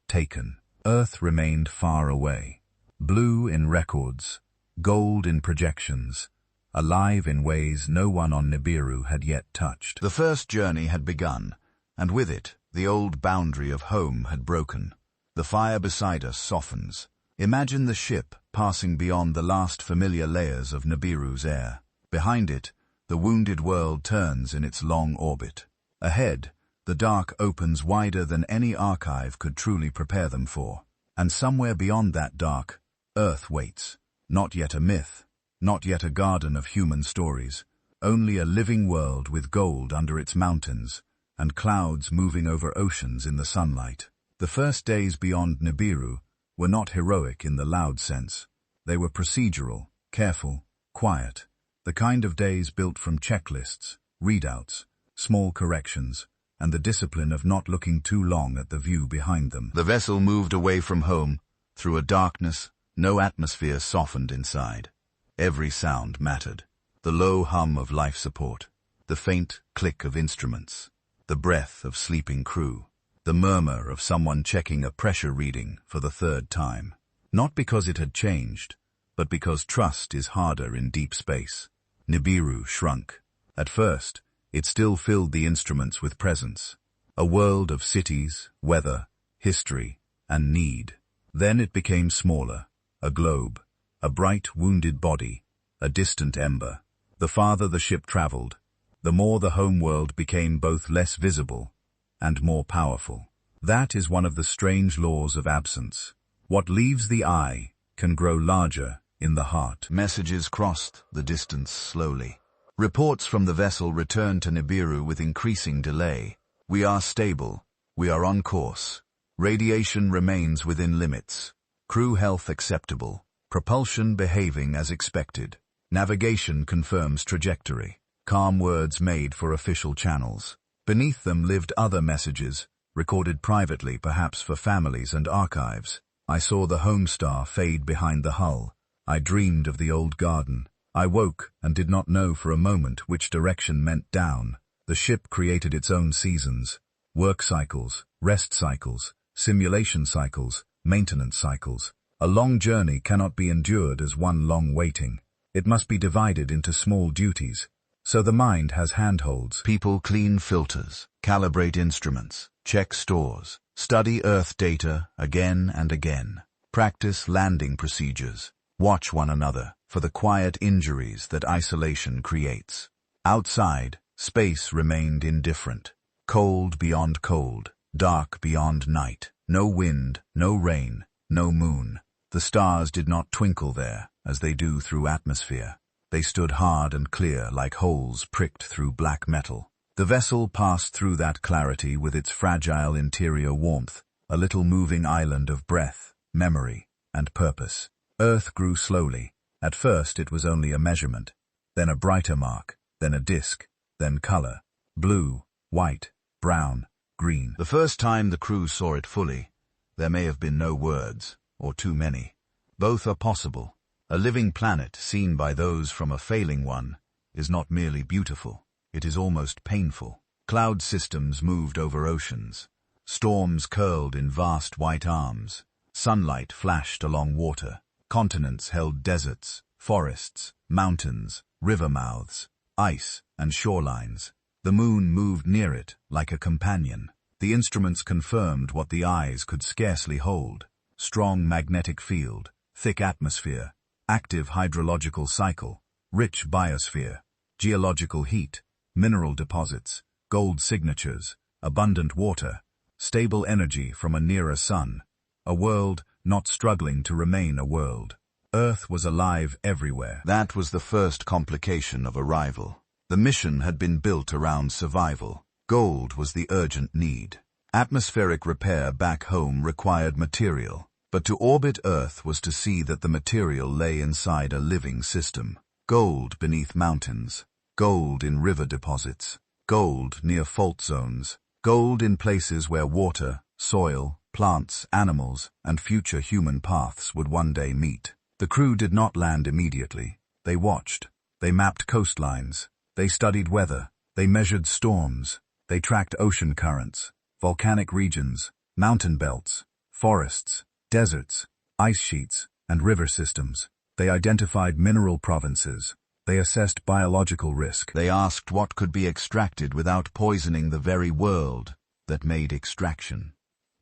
taken. Earth remained far away, blue in records, gold in projections, alive in ways no one on Nibiru had yet touched. The first journey had begun, and with it, the old boundary of home had broken. The fire beside us softens. Imagine the ship passing beyond the last familiar layers of Nibiru's air. Behind it, the wounded world turns in its long orbit. Ahead, the dark opens wider than any archive could truly prepare them for. And somewhere beyond that dark, Earth waits. Not yet a myth, not yet a garden of human stories, only a living world with gold under its mountains and clouds moving over oceans in the sunlight. The first days beyond Nibiru were not heroic in the loud sense. They were procedural, careful, quiet, the kind of days built from checklists, readouts, small corrections, and the discipline of not looking too long at the view behind them. The vessel moved away from home, through a darkness no atmosphere softened inside. Every sound mattered. The low hum of life support, the faint click of instruments, the breath of sleeping crew, the murmur of someone checking a pressure reading for the third time. Not because it had changed, but because trust is harder in deep space. Nibiru shrunk. At first, it still filled the instruments with presence, a world of cities, weather, history, and need. Then it became smaller, a globe, a bright wounded body, a distant ember. The farther the ship traveled, the more the homeworld became both less visible and more powerful. That is one of the strange laws of absence. What leaves the eye can grow larger in the heart. Messages crossed the distance slowly. Reports from the vessel returned to Nibiru with increasing delay. We are stable. We are on course. Radiation remains within limits. Crew health acceptable. Propulsion behaving as expected. Navigation confirms trajectory. Calm words made for official channels. Beneath them lived other messages, recorded privately perhaps for families and archives. I saw the home star fade behind the hull. I dreamed of the old garden. I woke and did not know for a moment which direction meant down. The ship created its own seasons. Work cycles, rest cycles, simulation cycles, maintenance cycles. A long journey cannot be endured as one long waiting. It must be divided into small duties. So the mind has handholds. People clean filters, calibrate instruments, check stores, study Earth data again and again, practice landing procedures, watch one another for the quiet injuries that isolation creates. Outside, space remained indifferent. Cold beyond cold, dark beyond night. No wind, no rain, no moon. The stars did not twinkle there, as they do through atmosphere. They stood hard and clear like holes pricked through black metal. The vessel passed through that clarity with its fragile interior warmth, a little moving island of breath, memory, and purpose. Earth grew slowly. At first it was only a measurement, then a brighter mark, then a disk, then color, blue, white, brown, green. The first time the crew saw it fully, there may have been no words, or too many. Both are possible. A living planet seen by those from a failing one is not merely beautiful, it is almost painful. Cloud systems moved over oceans. Storms curled in vast white arms. Sunlight flashed along water. Continents held deserts, forests, mountains, river mouths, ice, and shorelines. The moon moved near it like a companion. The instruments confirmed what the eyes could scarcely hold. Strong magnetic field, thick atmosphere, active hydrological cycle, rich biosphere, geological heat, mineral deposits, gold signatures, abundant water, stable energy from a nearer sun. A world not struggling to remain a world. Earth was alive everywhere. That was the first complication of arrival. The mission had been built around survival. Gold was the urgent need. Atmospheric repair back home required material, but to orbit Earth was to see that the material lay inside a living system. Gold beneath mountains, gold in river deposits, gold near fault zones, gold in places where water, soil, plants, animals, and future human paths would one day meet. The crew did not land immediately. They watched. They mapped coastlines. They studied weather. They measured storms. They tracked ocean currents, volcanic regions, mountain belts, forests, deserts, ice sheets, and river systems. They identified mineral provinces. They assessed biological risk. They asked what could be extracted without poisoning the very world that made extraction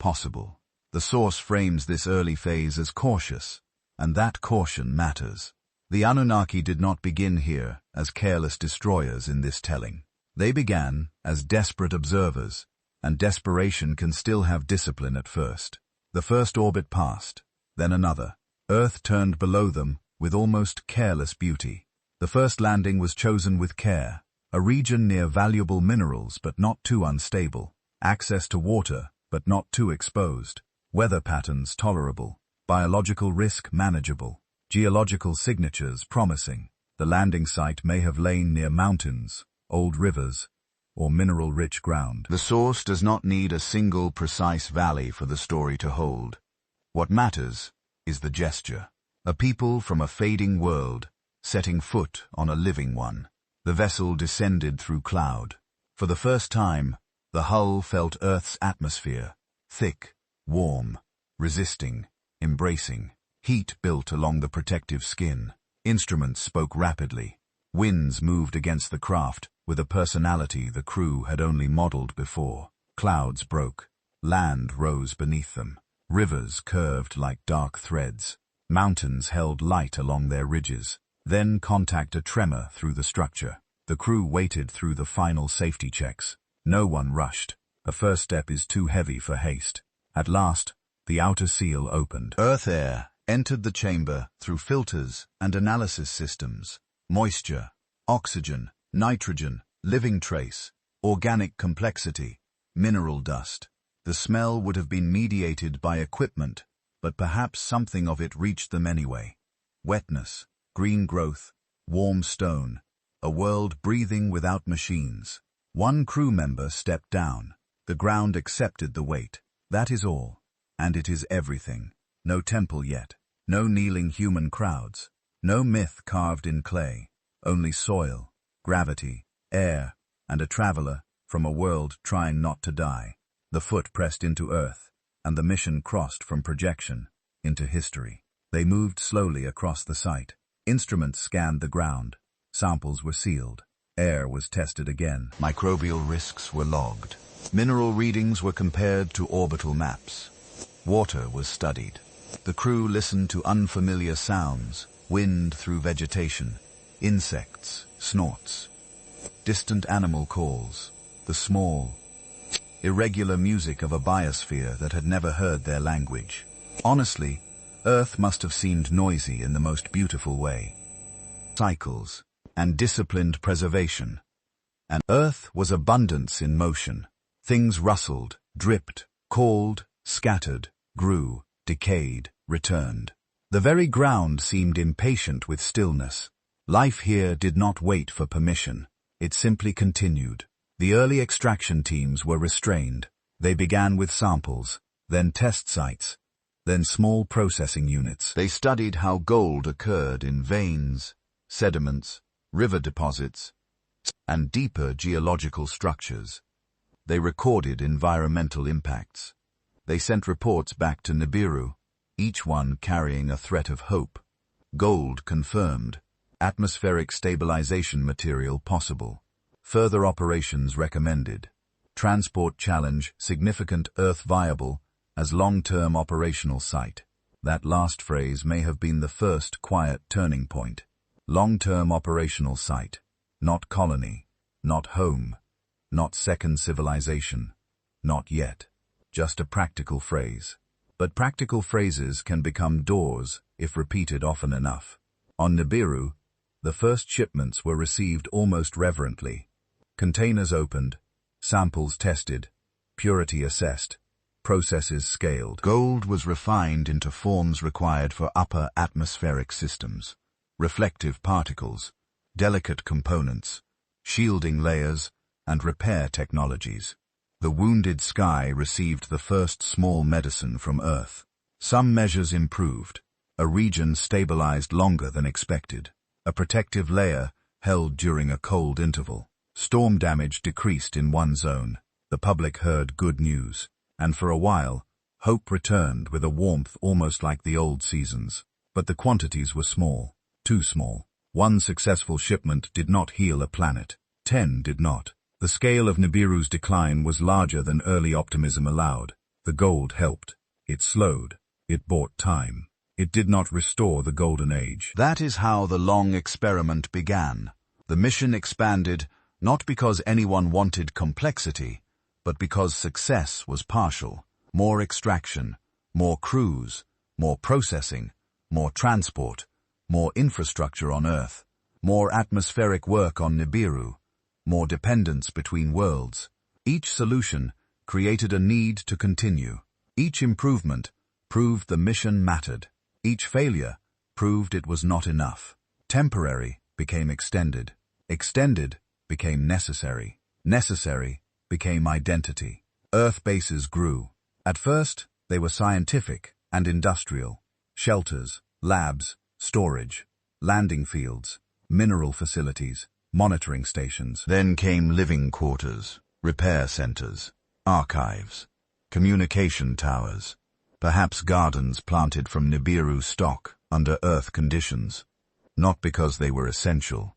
possible. The source frames this early phase as cautious, and that caution matters. The Anunnaki did not begin here as careless destroyers in this telling. They began as desperate observers, and desperation can still have discipline at first. The first orbit passed, then another. Earth turned below them with almost careless beauty. The first landing was chosen with care, a region near valuable minerals but not too unstable, access to water but not too exposed, weather patterns tolerable, biological risk manageable, geological signatures promising. The landing site may have lain near mountains, old rivers, or mineral-rich ground. The source does not need a single precise valley for the story to hold. What matters is the gesture. A people from a fading world, setting foot on a living one. The vessel descended through cloud. For the first time, the hull felt Earth's atmosphere, thick, warm, resisting, embracing. Heat built along the protective skin. Instruments spoke rapidly. Winds moved against the craft with a personality the crew had only modeled before. Clouds broke. Land rose beneath them. Rivers curved like dark threads. Mountains held light along their ridges. Then contact a tremor through the structure. The crew waited through the final safety checks. No one rushed. A first step is too heavy for haste. At last, the outer seal opened. Earth air entered the chamber through filters and analysis systems. Moisture, oxygen, nitrogen, living trace, organic complexity, mineral dust. The smell would have been mediated by equipment, but perhaps something of it reached them anyway. Wetness, green growth, warm stone, a world breathing without machines. One crew member stepped down. The ground accepted the weight. That is all. And it is everything. No temple yet. No kneeling human crowds. No myth carved in clay. Only soil, gravity, air, and a traveler from a world trying not to die. The foot pressed into earth, and the mission crossed from projection into history. They moved slowly across the site. Instruments scanned the ground. Samples were sealed. Air was tested again. Microbial risks were logged. Mineral readings were compared to orbital maps. Water was studied. The crew listened to unfamiliar sounds, wind through vegetation, insects, snorts, distant animal calls, the small, irregular music of a biosphere that had never heard their language. Honestly, Earth must have seemed noisy in the most beautiful way. Cycles and disciplined preservation. And Earth was abundance in motion. Things rustled, dripped, called, scattered, grew, decayed, returned. The very ground seemed impatient with stillness. Life here did not wait for permission. It simply continued. The early extraction teams were restrained. They began with samples, then test sites, then small processing units. They studied how gold occurred in veins, sediments, river deposits, and deeper geological structures. They recorded environmental impacts. They sent reports back to Nibiru, each one carrying a threat of hope. Gold confirmed. Atmospheric stabilization material possible. Further operations recommended. Transport challenge significant Earth viable as long-term operational site. That last phrase may have been the first quiet turning point. Long-term operational site. Not colony. Not home. Not second civilization. Not yet. Just a practical phrase. But practical phrases can become doors if repeated often enough. On Nibiru, the first shipments were received almost reverently. Containers opened, samples tested, purity assessed, processes scaled. Gold was refined into forms required for upper atmospheric systems. Reflective particles, delicate components, shielding layers, and repair technologies. The wounded sky received the first small medicine from Earth. Some measures improved. A region stabilized longer than expected. A protective layer held during a cold interval. Storm damage decreased in one zone. The public heard good news. And for a while, hope returned with a warmth almost like the old seasons. But the quantities were small. Too small. One successful shipment did not heal a planet. 10 did not. The scale of Nibiru's decline was larger than early optimism allowed. The gold helped. It slowed. It bought time. It did not restore the golden age. That is how the long experiment began. The mission expanded, not because anyone wanted complexity, but because success was partial. More extraction, more crews, more processing, more transport, more infrastructure on Earth, more atmospheric work on Nibiru, more dependence between worlds. Each solution created a need to continue. Each improvement proved the mission mattered. Each failure proved it was not enough. Temporary became extended. Extended became necessary. Necessary became identity. Earth bases grew. At first, they were scientific and industrial. Shelters, labs, storage, landing fields, mineral facilities, monitoring stations. Then came living quarters, repair centers, archives, communication towers, perhaps gardens planted from Nibiru stock under Earth conditions, not because they were essential,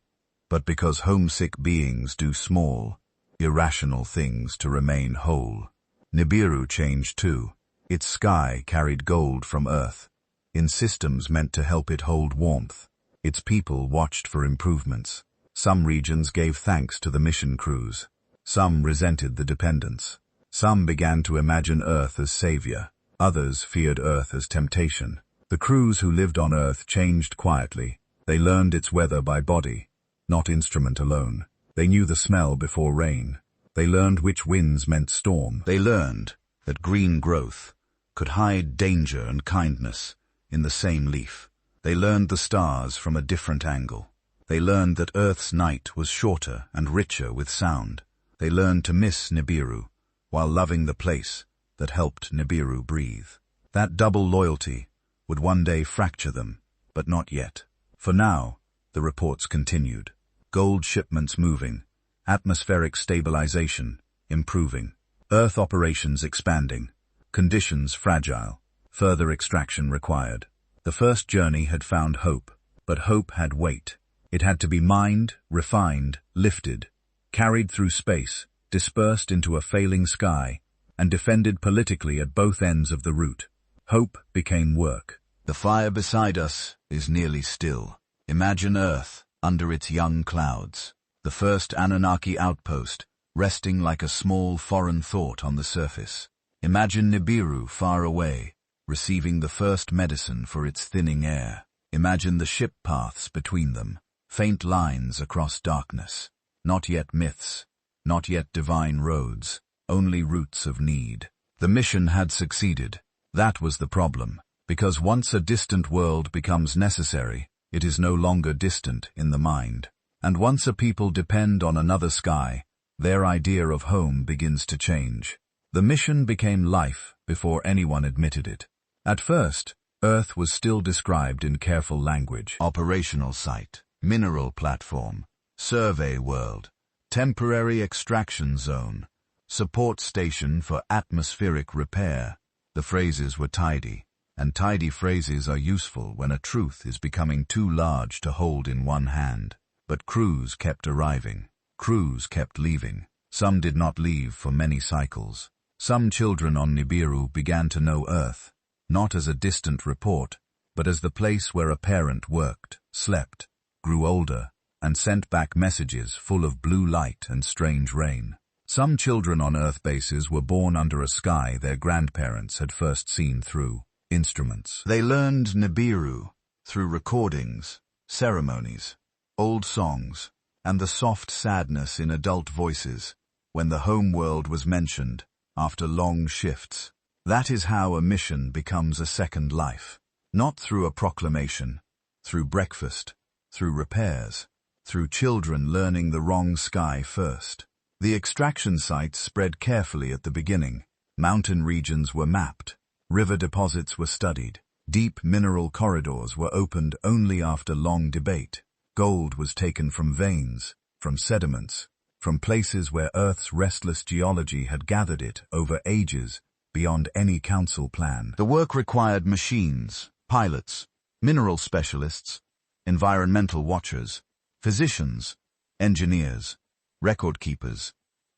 but because homesick beings do small, irrational things to remain whole. Nibiru changed too. Its sky carried gold from Earth, in systems meant to help it hold warmth. Its people watched for improvements. Some regions gave thanks to the mission crews. Some resented the dependence. Some began to imagine Earth as savior. Others feared Earth as temptation. The crews who lived on Earth changed quietly. They learned its weather by body, not instrument alone. They knew the smell before rain. They learned which winds meant storm. They learned that green growth could hide danger and kindness in the same leaf. They learned the stars from a different angle. They learned that Earth's night was shorter and richer with sound. They learned to miss Nibiru while loving the place that helped Nibiru breathe. That double loyalty would one day fracture them, but not yet. For now, the reports continued. Gold shipments moving, atmospheric stabilization improving, Earth operations expanding, conditions fragile, further extraction required. The first journey had found hope, but hope had weight. It had to be mined, refined, lifted, carried through space, dispersed into a failing sky, and defended politically at both ends of the route. Hope became work. The fire beside us is nearly still. Imagine Earth under its young clouds. The first Anunnaki outpost, resting like a small foreign thought on the surface. Imagine Nibiru far away, receiving the first medicine for its thinning air. Imagine the ship paths between them, faint lines across darkness. Not yet myths, not yet divine roads, only roots of need. The mission had succeeded. That was the problem, because once a distant world becomes necessary, it is no longer distant in the mind. And once a people depend on another sky, their idea of home begins to change. The mission became life before anyone admitted it. At first, Earth was still described in careful language. Operational site, mineral platform, survey world, temporary extraction zone, Support station for atmospheric repair. The phrases were tidy, and tidy phrases are useful when a truth is becoming too large to hold in one hand. But crews kept arriving. Crews kept leaving. Some did not leave for many cycles. Some children on Nibiru began to know Earth, not as a distant report, but as the place where a parent worked, slept, grew older, and sent back messages full of blue light and strange rain. Some children on Earth bases were born under a sky their grandparents had first seen through instruments. They learned Nibiru through recordings, ceremonies, old songs, and the soft sadness in adult voices when the home world was mentioned after long shifts. That is how a mission becomes a second life. Not through a proclamation, through breakfast, through repairs, through children learning the wrong sky first. The extraction sites spread carefully at the beginning. Mountain regions were mapped. River deposits were studied. Deep mineral corridors were opened only after long debate. Gold was taken from veins, from sediments, from places where Earth's restless geology had gathered it over ages beyond any council plan. The work required machines, pilots, mineral specialists, environmental watchers, physicians, engineers, record keepers,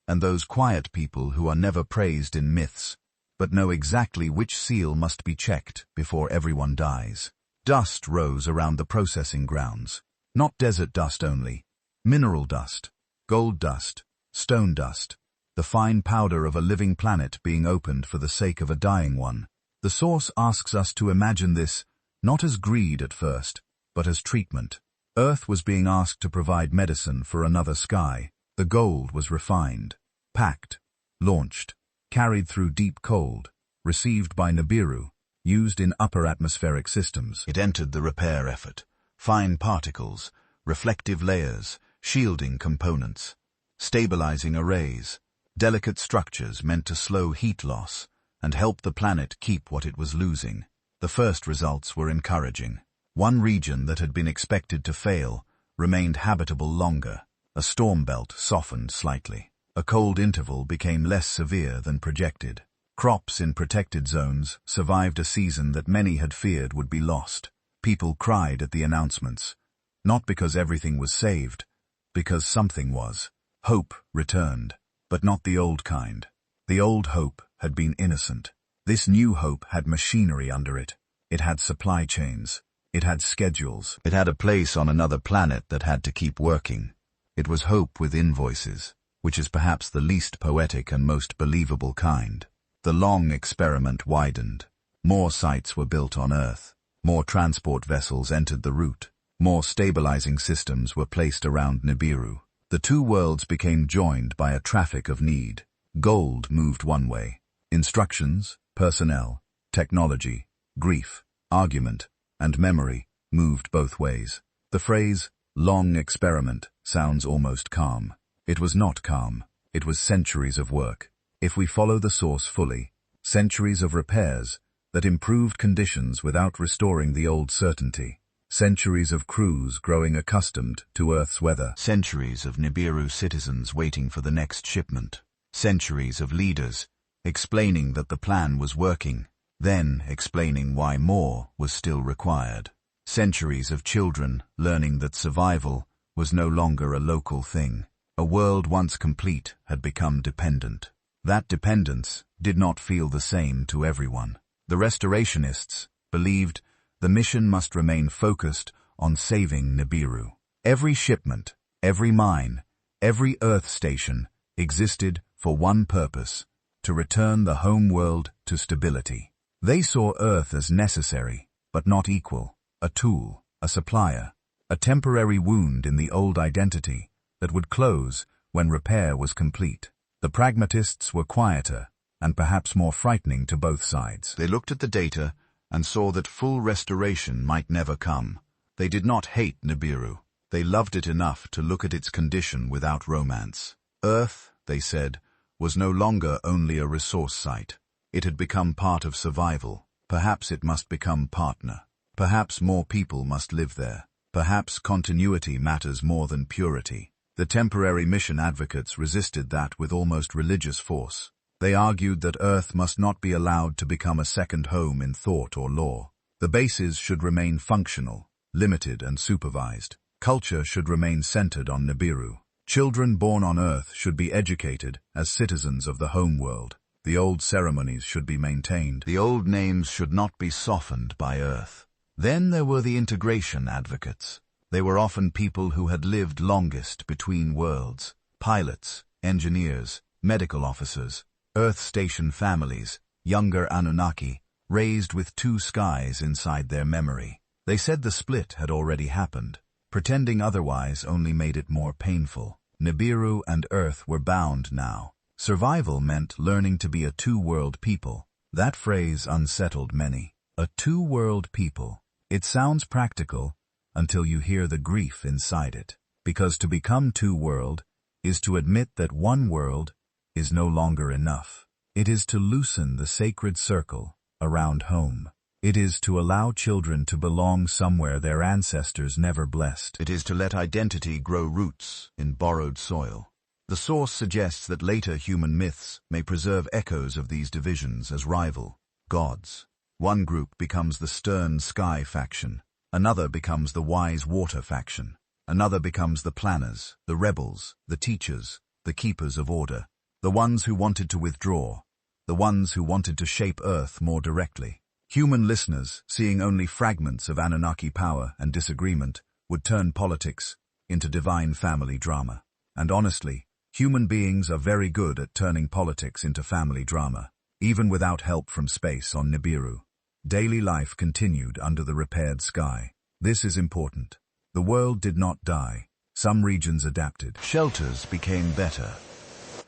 and those quiet people who are never praised in myths, but know exactly which seal must be checked before everyone dies. Dust rose around the processing grounds. Not desert dust only, mineral dust, gold dust, stone dust, the fine powder of a living planet being opened for the sake of a dying one. The source asks us to imagine this not as greed at first, but as treatment. Earth was being asked to provide medicine for another sky. The gold was refined, packed, launched, carried through deep cold, received by Nibiru, used in upper atmospheric systems. It entered the repair effort. Fine particles, reflective layers, shielding components, stabilizing arrays, delicate structures meant to slow heat loss and help the planet keep what it was losing. The first results were encouraging. One region that had been expected to fail remained habitable longer. A storm belt softened slightly. A cold interval became less severe than projected. Crops in protected zones survived a season that many had feared would be lost. People cried at the announcements, not because everything was saved, because something was. Hope returned, but not the old kind. The old hope had been innocent. This new hope had machinery under it. It had supply chains. It had schedules. It had a place on another planet that had to keep working. It was hope with invoices, which is perhaps the least poetic and most believable kind. The long experiment widened. More sites were built on Earth. More transport vessels entered the route. More stabilizing systems were placed around Nibiru. The two worlds became joined by a traffic of need. Gold moved one way. Instructions, personnel, technology, grief, argument, and memory moved both ways. The phrase, long experiment, sounds almost calm. It was not calm. It was centuries of work. If we follow the source fully, centuries of repairs that improved conditions without restoring the old certainty. Centuries of crews growing accustomed to Earth's weather. Centuries of Nibiru citizens waiting for the next shipment. Centuries of leaders explaining that the plan was working, then explaining why more was still required. Centuries of children learning that survival was no longer a local thing. A world once complete had become dependent. That dependence did not feel the same to everyone. The restorationists believed the mission must remain focused on saving Nibiru. Every shipment, every mine, every Earth station existed for one purpose: to return the home world to stability. They saw Earth as necessary, but not equal, a tool, a supplier, a temporary wound in the old identity that would close when repair was complete. The pragmatists were quieter and perhaps more frightening to both sides. They looked at the data and saw that full restoration might never come. They did not hate Nibiru. They loved it enough to look at its condition without romance. Earth, they said, was no longer only a resource site. It had become part of survival. Perhaps it must become partner. Perhaps more people must live there. Perhaps continuity matters more than purity. The temporary mission advocates resisted that with almost religious force. They argued that Earth must not be allowed to become a second home in thought or law. The bases should remain functional, limited and supervised. Culture should remain centered on Nibiru. Children born on Earth should be educated as citizens of the home world. The old ceremonies should be maintained. The old names should not be softened by Earth. Then there were the integration advocates. They were often people who had lived longest between worlds. Pilots, engineers, medical officers, Earth station families, younger Anunnaki, raised with two skies inside their memory. They said the split had already happened. Pretending otherwise only made it more painful. Nibiru and Earth were bound now. Survival meant learning to be a two-world people. That phrase unsettled many. A two-world people. It sounds practical until you hear the grief inside it. Because to become two-world is to admit that one world is no longer enough. It is to loosen the sacred circle around home. It is to allow children to belong somewhere their ancestors never blessed. It is to let identity grow roots in borrowed soil. The source suggests that later human myths may preserve echoes of these divisions as rival gods. One group becomes the stern sky faction. Another becomes the wise water faction. Another becomes the planners, the rebels, the teachers, the keepers of order. The ones who wanted to withdraw. The ones who wanted to shape Earth more directly. Human listeners, seeing only fragments of Anunnaki power and disagreement, would turn politics into divine family drama. And honestly, human beings are very good at turning politics into family drama, even without help from space on Nibiru. Daily life continued under the repaired sky. This is important. The world did not die. Some regions adapted. Shelters became better.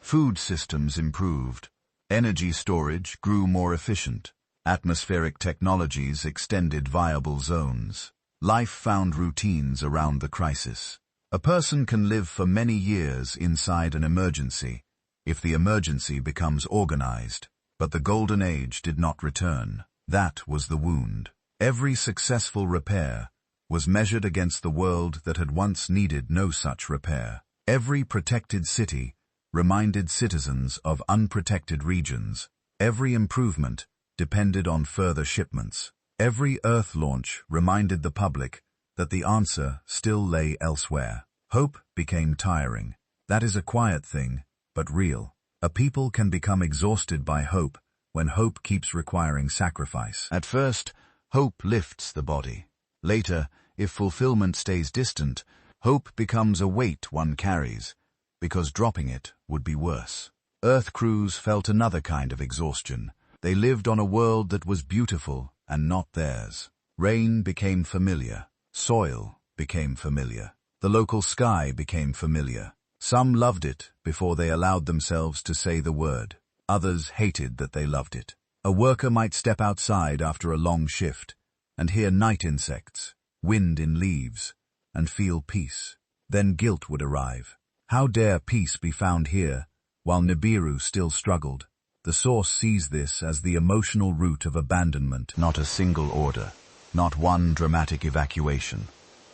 Food systems improved. Energy storage grew more efficient. Atmospheric technologies extended viable zones. Life found routines around the crisis. A person can live for many years inside an emergency if the emergency becomes organized. But the golden age did not return. That was the wound. Every successful repair was measured against the world that had once needed no such repair. Every protected city reminded citizens of unprotected regions. Every improvement depended on further shipments. Every Earth launch reminded the public that the answer still lay elsewhere. Hope became tiring. That is a quiet thing, but real. A people can become exhausted by hope when hope keeps requiring sacrifice. At first, hope lifts the body. Later, if fulfillment stays distant, hope becomes a weight one carries, because dropping it would be worse. Earth crews felt another kind of exhaustion. They lived on a world that was beautiful and not theirs. Rain became familiar. Soil became familiar. The local sky became familiar. Some loved it before they allowed themselves to say the word. Others hated that they loved it. A worker might step outside after a long shift and hear night insects, wind in leaves, and feel peace. Then guilt would arrive. How dare peace be found here while Nibiru still struggled? The source sees this as the emotional root of abandonment. Not a single order, not one dramatic evacuation,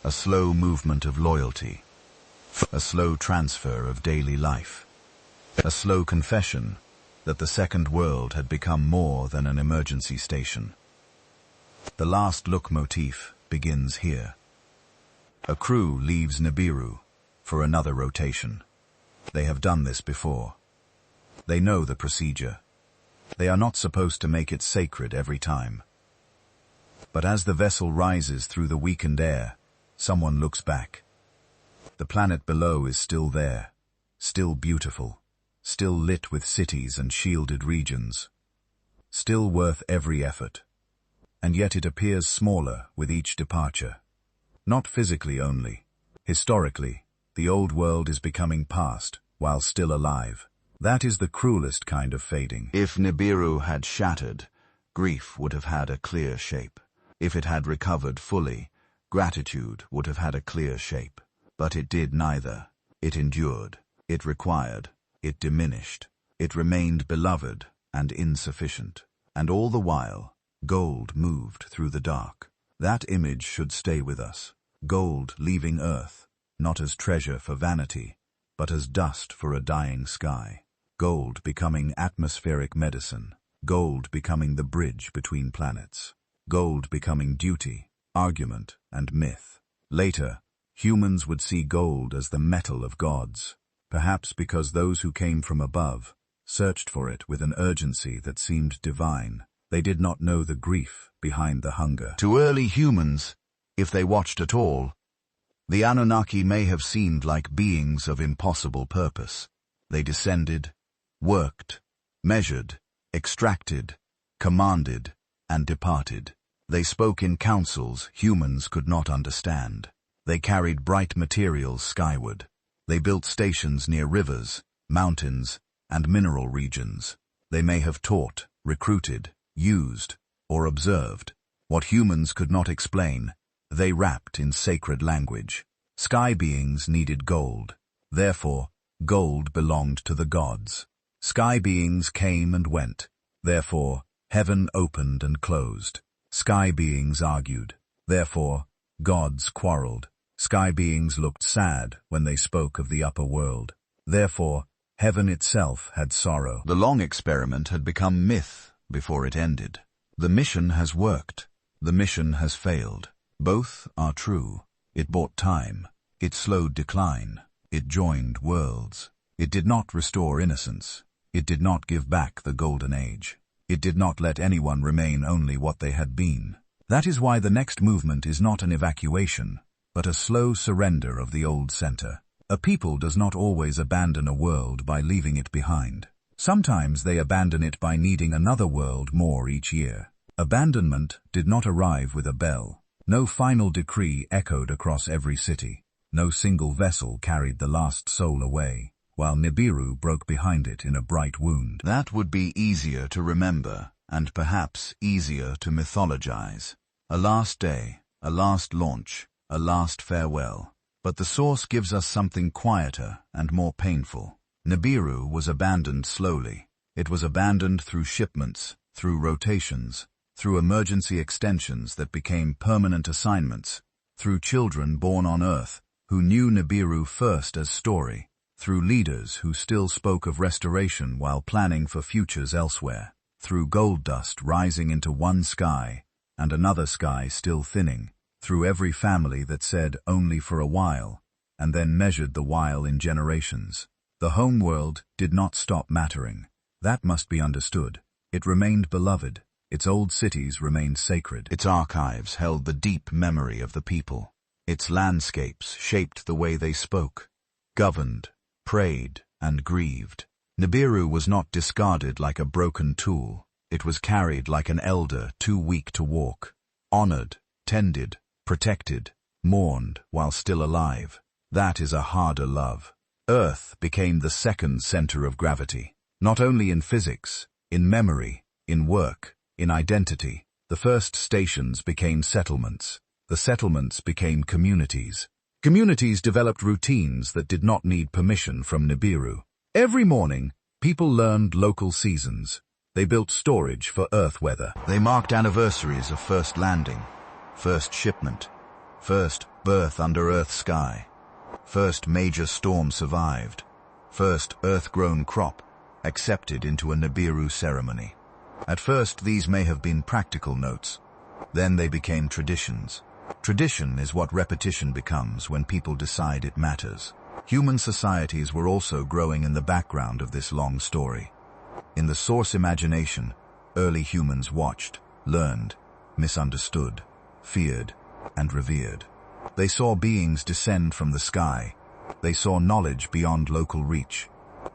a slow movement of loyalty, a slow transfer of daily life, a slow confession that the second world had become more than an emergency station. The last look motif begins here. A crew leaves Nibiru for another rotation. They have done this before. They know the procedure. They are not supposed to make it sacred every time. But as the vessel rises through the weakened air, someone looks back. The planet below is still there, still beautiful, still lit with cities and shielded regions, still worth every effort. And yet it appears smaller with each departure. Not physically only. Historically, the old world is becoming past while still alive. That is the cruelest kind of fading. If Nibiru had shattered, grief would have had a clear shape. If it had recovered fully, gratitude would have had a clear shape. But it did neither. It endured. It required. It diminished. It remained beloved and insufficient. And all the while, gold moved through the dark. That image should stay with us. Gold leaving Earth, not as treasure for vanity, but as dust for a dying sky. Gold becoming atmospheric medicine. Gold becoming the bridge between planets. Gold becoming duty, argument, and myth. Later, humans would see gold as the metal of gods, perhaps because those who came from above searched for it with an urgency that seemed divine. They did not know the grief behind the hunger. To early humans, if they watched at all, the Anunnaki may have seemed like beings of impossible purpose. They descended, worked, measured, extracted, commanded, and departed. They spoke in councils humans could not understand. They carried bright materials skyward. They built stations near rivers, mountains, and mineral regions. They may have taught, recruited, used, or observed. What humans could not explain, they rapped in sacred language. Sky beings needed gold. Therefore, gold belonged to the gods. Sky beings came and went. Therefore, heaven opened and closed. Sky beings argued. Therefore, gods quarreled. Sky beings looked sad when they spoke of the upper world. Therefore, heaven itself had sorrow. The long experiment had become myth before it ended. The mission has worked. The mission has failed. Both are true. It bought time. It slowed decline. It joined worlds. It did not restore innocence. It did not give back the golden age. It did not let anyone remain only what they had been. That is why the next movement is not an evacuation, but a slow surrender of the old center. A people does not always abandon a world by leaving it behind. Sometimes they abandon it by needing another world more each year. Abandonment did not arrive with a bell. No final decree echoed across every city. No single vessel carried the last soul away, while Nibiru broke behind it in a bright wound. That would be easier to remember, and perhaps easier to mythologize. A last day, a last launch, a last farewell. But the source gives us something quieter and more painful. Nibiru was abandoned slowly. It was abandoned through shipments, through rotations, through emergency extensions that became permanent assignments, through children born on Earth who knew Nibiru first as story, through leaders who still spoke of restoration while planning for futures elsewhere, through gold dust rising into one sky and another sky still thinning, through every family that said only for a while, and then measured the while in generations. The home world did not stop mattering. That must be understood. It remained beloved. Its old cities remained sacred. Its archives held the deep memory of the people. Its landscapes shaped the way they spoke, governed, prayed, and grieved. Nibiru was not discarded like a broken tool. It was carried like an elder too weak to walk, honored, tended, protected, mourned while still alive. That is a harder love. Earth became the second center of gravity, not only in physics, in memory, in work, in identity. The first stations became settlements. The settlements became communities. Communities developed routines that did not need permission from Nibiru. Every morning, people learned local seasons. They built storage for Earth weather. They marked anniversaries of first landing, first shipment, first birth under Earth's sky, first major storm survived, first Earth-grown crop accepted into a Nibiru ceremony. At first, these may have been practical notes. Then they became traditions. Tradition is what repetition becomes when people decide it matters. Human societies were also growing in the background of this long story. In the source imagination, early humans watched, learned, misunderstood, feared, and revered. They saw beings descend from the sky. They saw knowledge beyond local reach.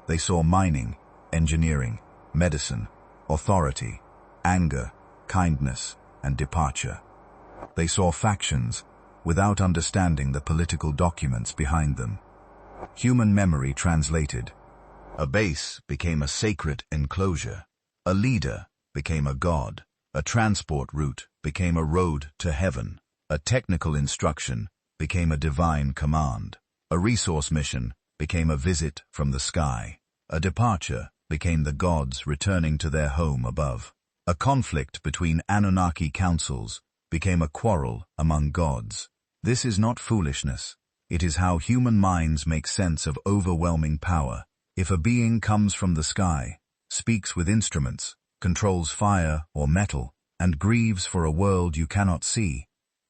They saw mining, engineering, medicine, authority, anger, kindness, and departure. They saw factions without understanding the political documents behind them. Human memory translated. A base became a sacred enclosure. A leader became a god. A transport route became a road to heaven. A technical instruction became a divine command. A resource mission became a visit from the sky. A departure became the gods returning to their home above. A conflict between Anunnaki councils became a quarrel among gods. This is not foolishness. It is how human minds make sense of overwhelming power. If a being comes from the sky, speaks with instruments, controls fire or metal, and grieves for a world you cannot see,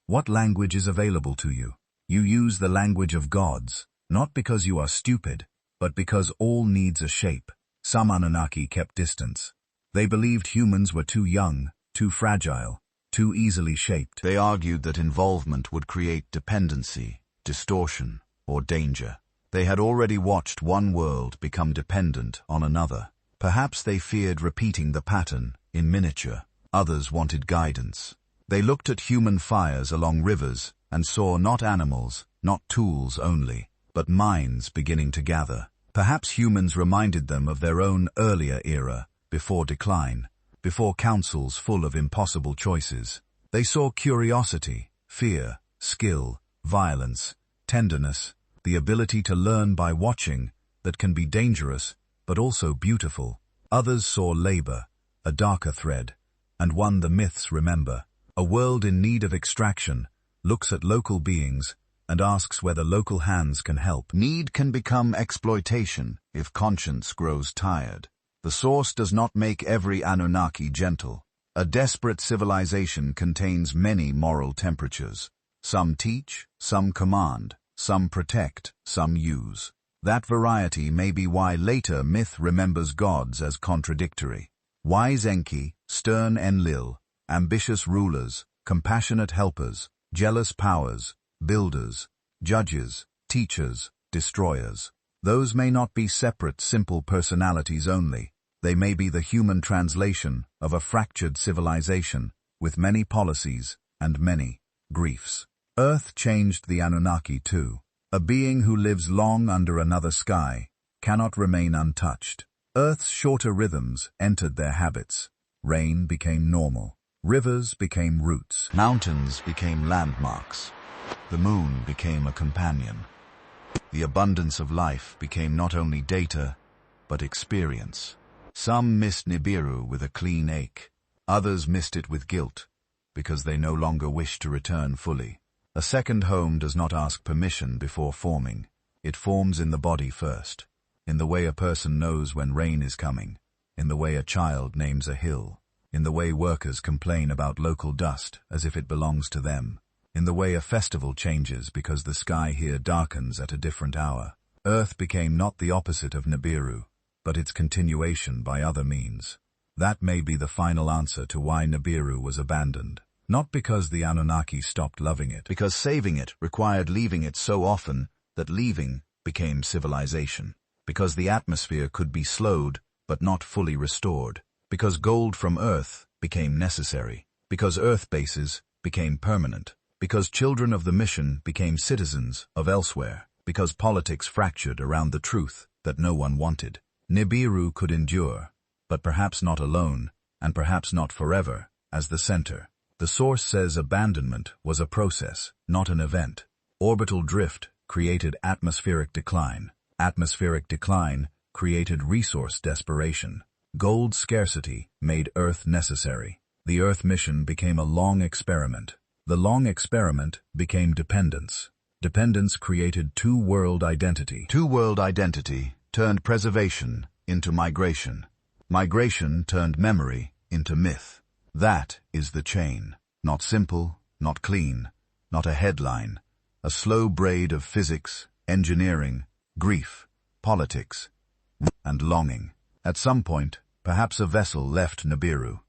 what language is available to you? You use the language of gods, not because you are stupid, but because all needs a shape. Some Anunnaki kept distance. They believed humans were too young, too fragile, too easily shaped. They argued that involvement would create dependency, distortion, or danger. They had already watched one world become dependent on another. Perhaps they feared repeating the pattern in miniature. Others wanted guidance. They looked at human fires along rivers and saw not animals, not tools only, but minds beginning to gather. Perhaps humans reminded them of their own earlier era, before decline, before councils full of impossible choices. They saw curiosity, fear, skill, violence, tenderness, the ability to learn by watching that can be dangerous but also beautiful. Others saw labor, a darker thread, and one the myths remember. A world in need of extraction looks at local beings and asks whether local hands can help. Need can become exploitation if conscience grows tired. The source does not make every Anunnaki gentle. A desperate civilization contains many moral temperatures. Some teach, some command, some protect, some use. That variety may be why later myth remembers gods as contradictory. Wise Enki, stern Enlil, ambitious rulers, compassionate helpers, jealous powers, builders, judges, teachers, destroyers. Those may not be separate, simple personalities only. They may be the human translation of a fractured civilization with many policies and many griefs. Earth changed the Anunnaki too. A being who lives long under another sky cannot remain untouched. Earth's shorter rhythms entered their habits. Rain became normal. Rivers became roots. Mountains became landmarks. The moon became a companion. The abundance of life became not only data, but experience. Some missed Nibiru with a clean ache. Others missed it with guilt, because they no longer wished to return fully. A second home does not ask permission before forming. It forms in the body first, in the way a person knows when rain is coming, in the way a child names a hill, in the way workers complain about local dust as if it belongs to them, in the way a festival changes because the sky here darkens at a different hour. Earth became not the opposite of Nibiru, but its continuation by other means. That may be the final answer to why Nibiru was abandoned. Not because the Anunnaki stopped loving it, because saving it required leaving it so often that leaving became civilization. Because the atmosphere could be slowed but not fully restored. Because gold from Earth became necessary. Because Earth bases became permanent. Because children of the mission became citizens of elsewhere. Because politics fractured around the truth that no one wanted. Nibiru could endure, but perhaps not alone, and perhaps not forever, as the center. The source says abandonment was a process, not an event. Orbital drift created atmospheric decline. Atmospheric decline created resource desperation. Gold scarcity made Earth necessary. The Earth mission became a long experiment. The long experiment became dependence. Dependence created two-world identity. Two-world identity turned preservation into migration. Migration turned memory into myth. That is the chain. Not simple, not clean, not a headline. A slow braid of physics, engineering, grief, politics, and longing. At some point, perhaps a vessel left Nibiru,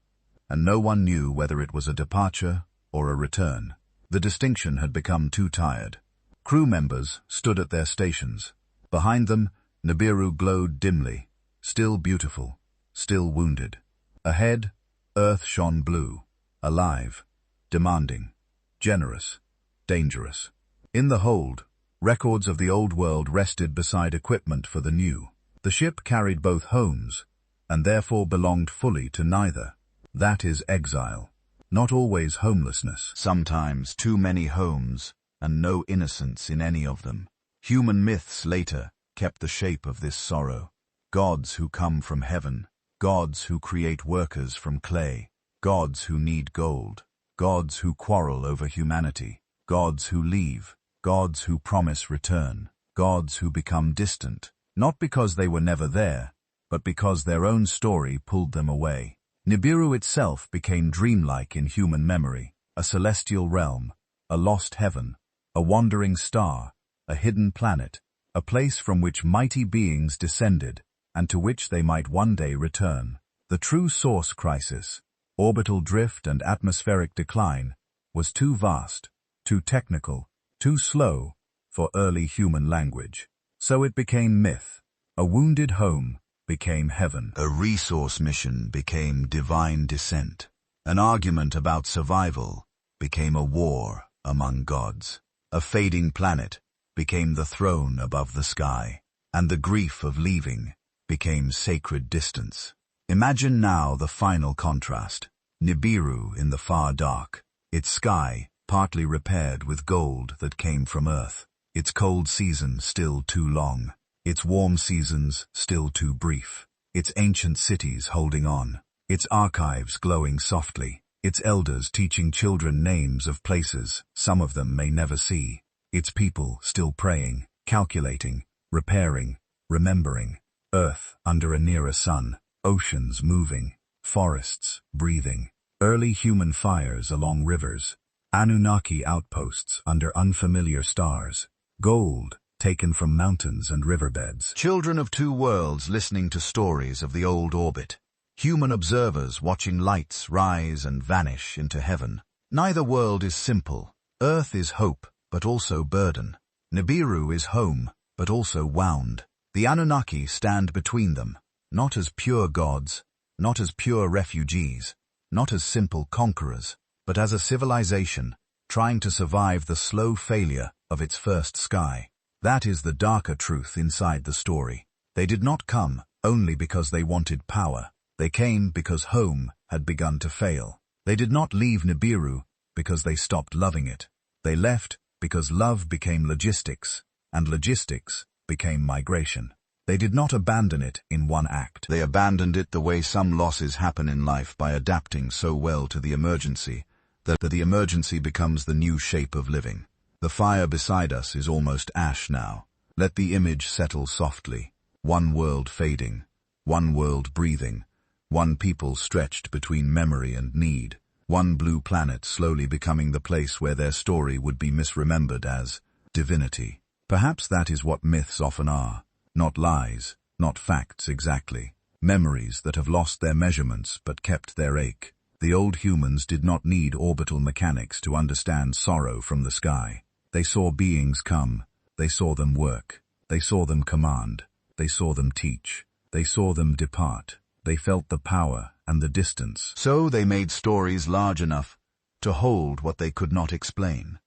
and no one knew whether it was a departure or a return. The distinction had become too tired. Crew members stood at their stations. Behind them, Nibiru glowed dimly, still beautiful, still wounded. Ahead, Earth shone blue, alive, demanding, generous, dangerous. In the hold, records of the old world rested beside equipment for the new. The ship carried both homes, and therefore belonged fully to neither. That is exile, not always homelessness. Sometimes too many homes, and no innocence in any of them. Human myths later kept the shape of this sorrow. Gods who come from heaven, gods who create workers from clay, gods who need gold, gods who quarrel over humanity, gods who leave, gods who promise return, gods who become distant, not because they were never there, but because their own story pulled them away. Nibiru itself became dreamlike in human memory, a celestial realm, a lost heaven, a wandering star, a hidden planet, a place from which mighty beings descended, and to which they might one day return. The true source crisis, orbital drift and atmospheric decline, was too vast, too technical, too slow for early human language. So it became myth. A wounded home became heaven. A resource mission became divine descent. An argument about survival became a war among gods. A fading planet became the throne above the sky, and the grief of leaving became sacred distance. Imagine now the final contrast. Nibiru in the far dark, its sky partly repaired with gold that came from Earth, its cold season still too long, its warm seasons still too brief, its ancient cities holding on, its archives glowing softly, its elders teaching children names of places some of them may never see, its people still praying, calculating, repairing, remembering, Earth under a nearer sun, oceans moving, forests breathing, early human fires along rivers, Anunnaki outposts under unfamiliar stars, gold taken from mountains and riverbeds. Children of two worlds listening to stories of the old orbit. Human observers watching lights rise and vanish into heaven. Neither world is simple. Earth is hope, but also burden. Nibiru is home, but also wound. The Anunnaki stand between them, not as pure gods, not as pure refugees, not as simple conquerors, but as a civilization trying to survive the slow failure of its first sky. That is the darker truth inside the story. They did not come only because they wanted power. They came because home had begun to fail. They did not leave Nibiru because they stopped loving it. They left because love became logistics, and logistics became migration. They did not abandon it in one act. They abandoned it the way some losses happen in life, by adapting so well to the emergency that the emergency becomes the new shape of living. The fire beside us is almost ash now. Let the image settle softly. One world fading, one world breathing, one people stretched between memory and need, one blue planet slowly becoming the place where their story would be misremembered as divinity. Perhaps that is what myths often are. Not lies, not facts exactly. Memories that have lost their measurements but kept their ache. The old humans did not need orbital mechanics to understand sorrow from the sky. They saw beings come. They saw them work. They saw them command. They saw them teach. They saw them depart. They felt the power and the distance. So they made stories large enough to hold what they could not explain.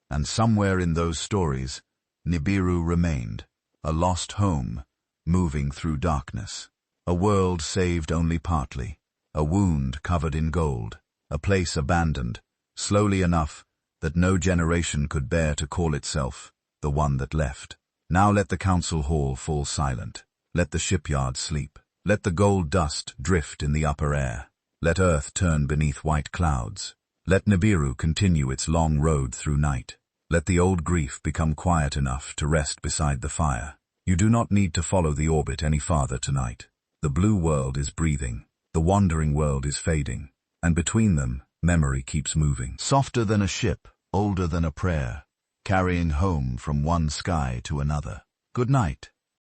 And somewhere in those stories, Nibiru remained, a lost home, moving through darkness. A world saved only partly, a wound covered in gold, a place abandoned, slowly enough that no generation could bear to call itself the one that left. Now let the council hall fall silent. Let the shipyard sleep. Let the gold dust drift in the upper air. Let earth turn beneath white clouds. Let Nibiru continue its long road through night. Let the old grief become quiet enough to rest beside the fire. You do not need to follow the orbit any farther tonight. The blue world is breathing. The wandering world is fading. And between them, memory keeps moving. Softer than a ship, older than a prayer, carrying home from one sky to another. Good night.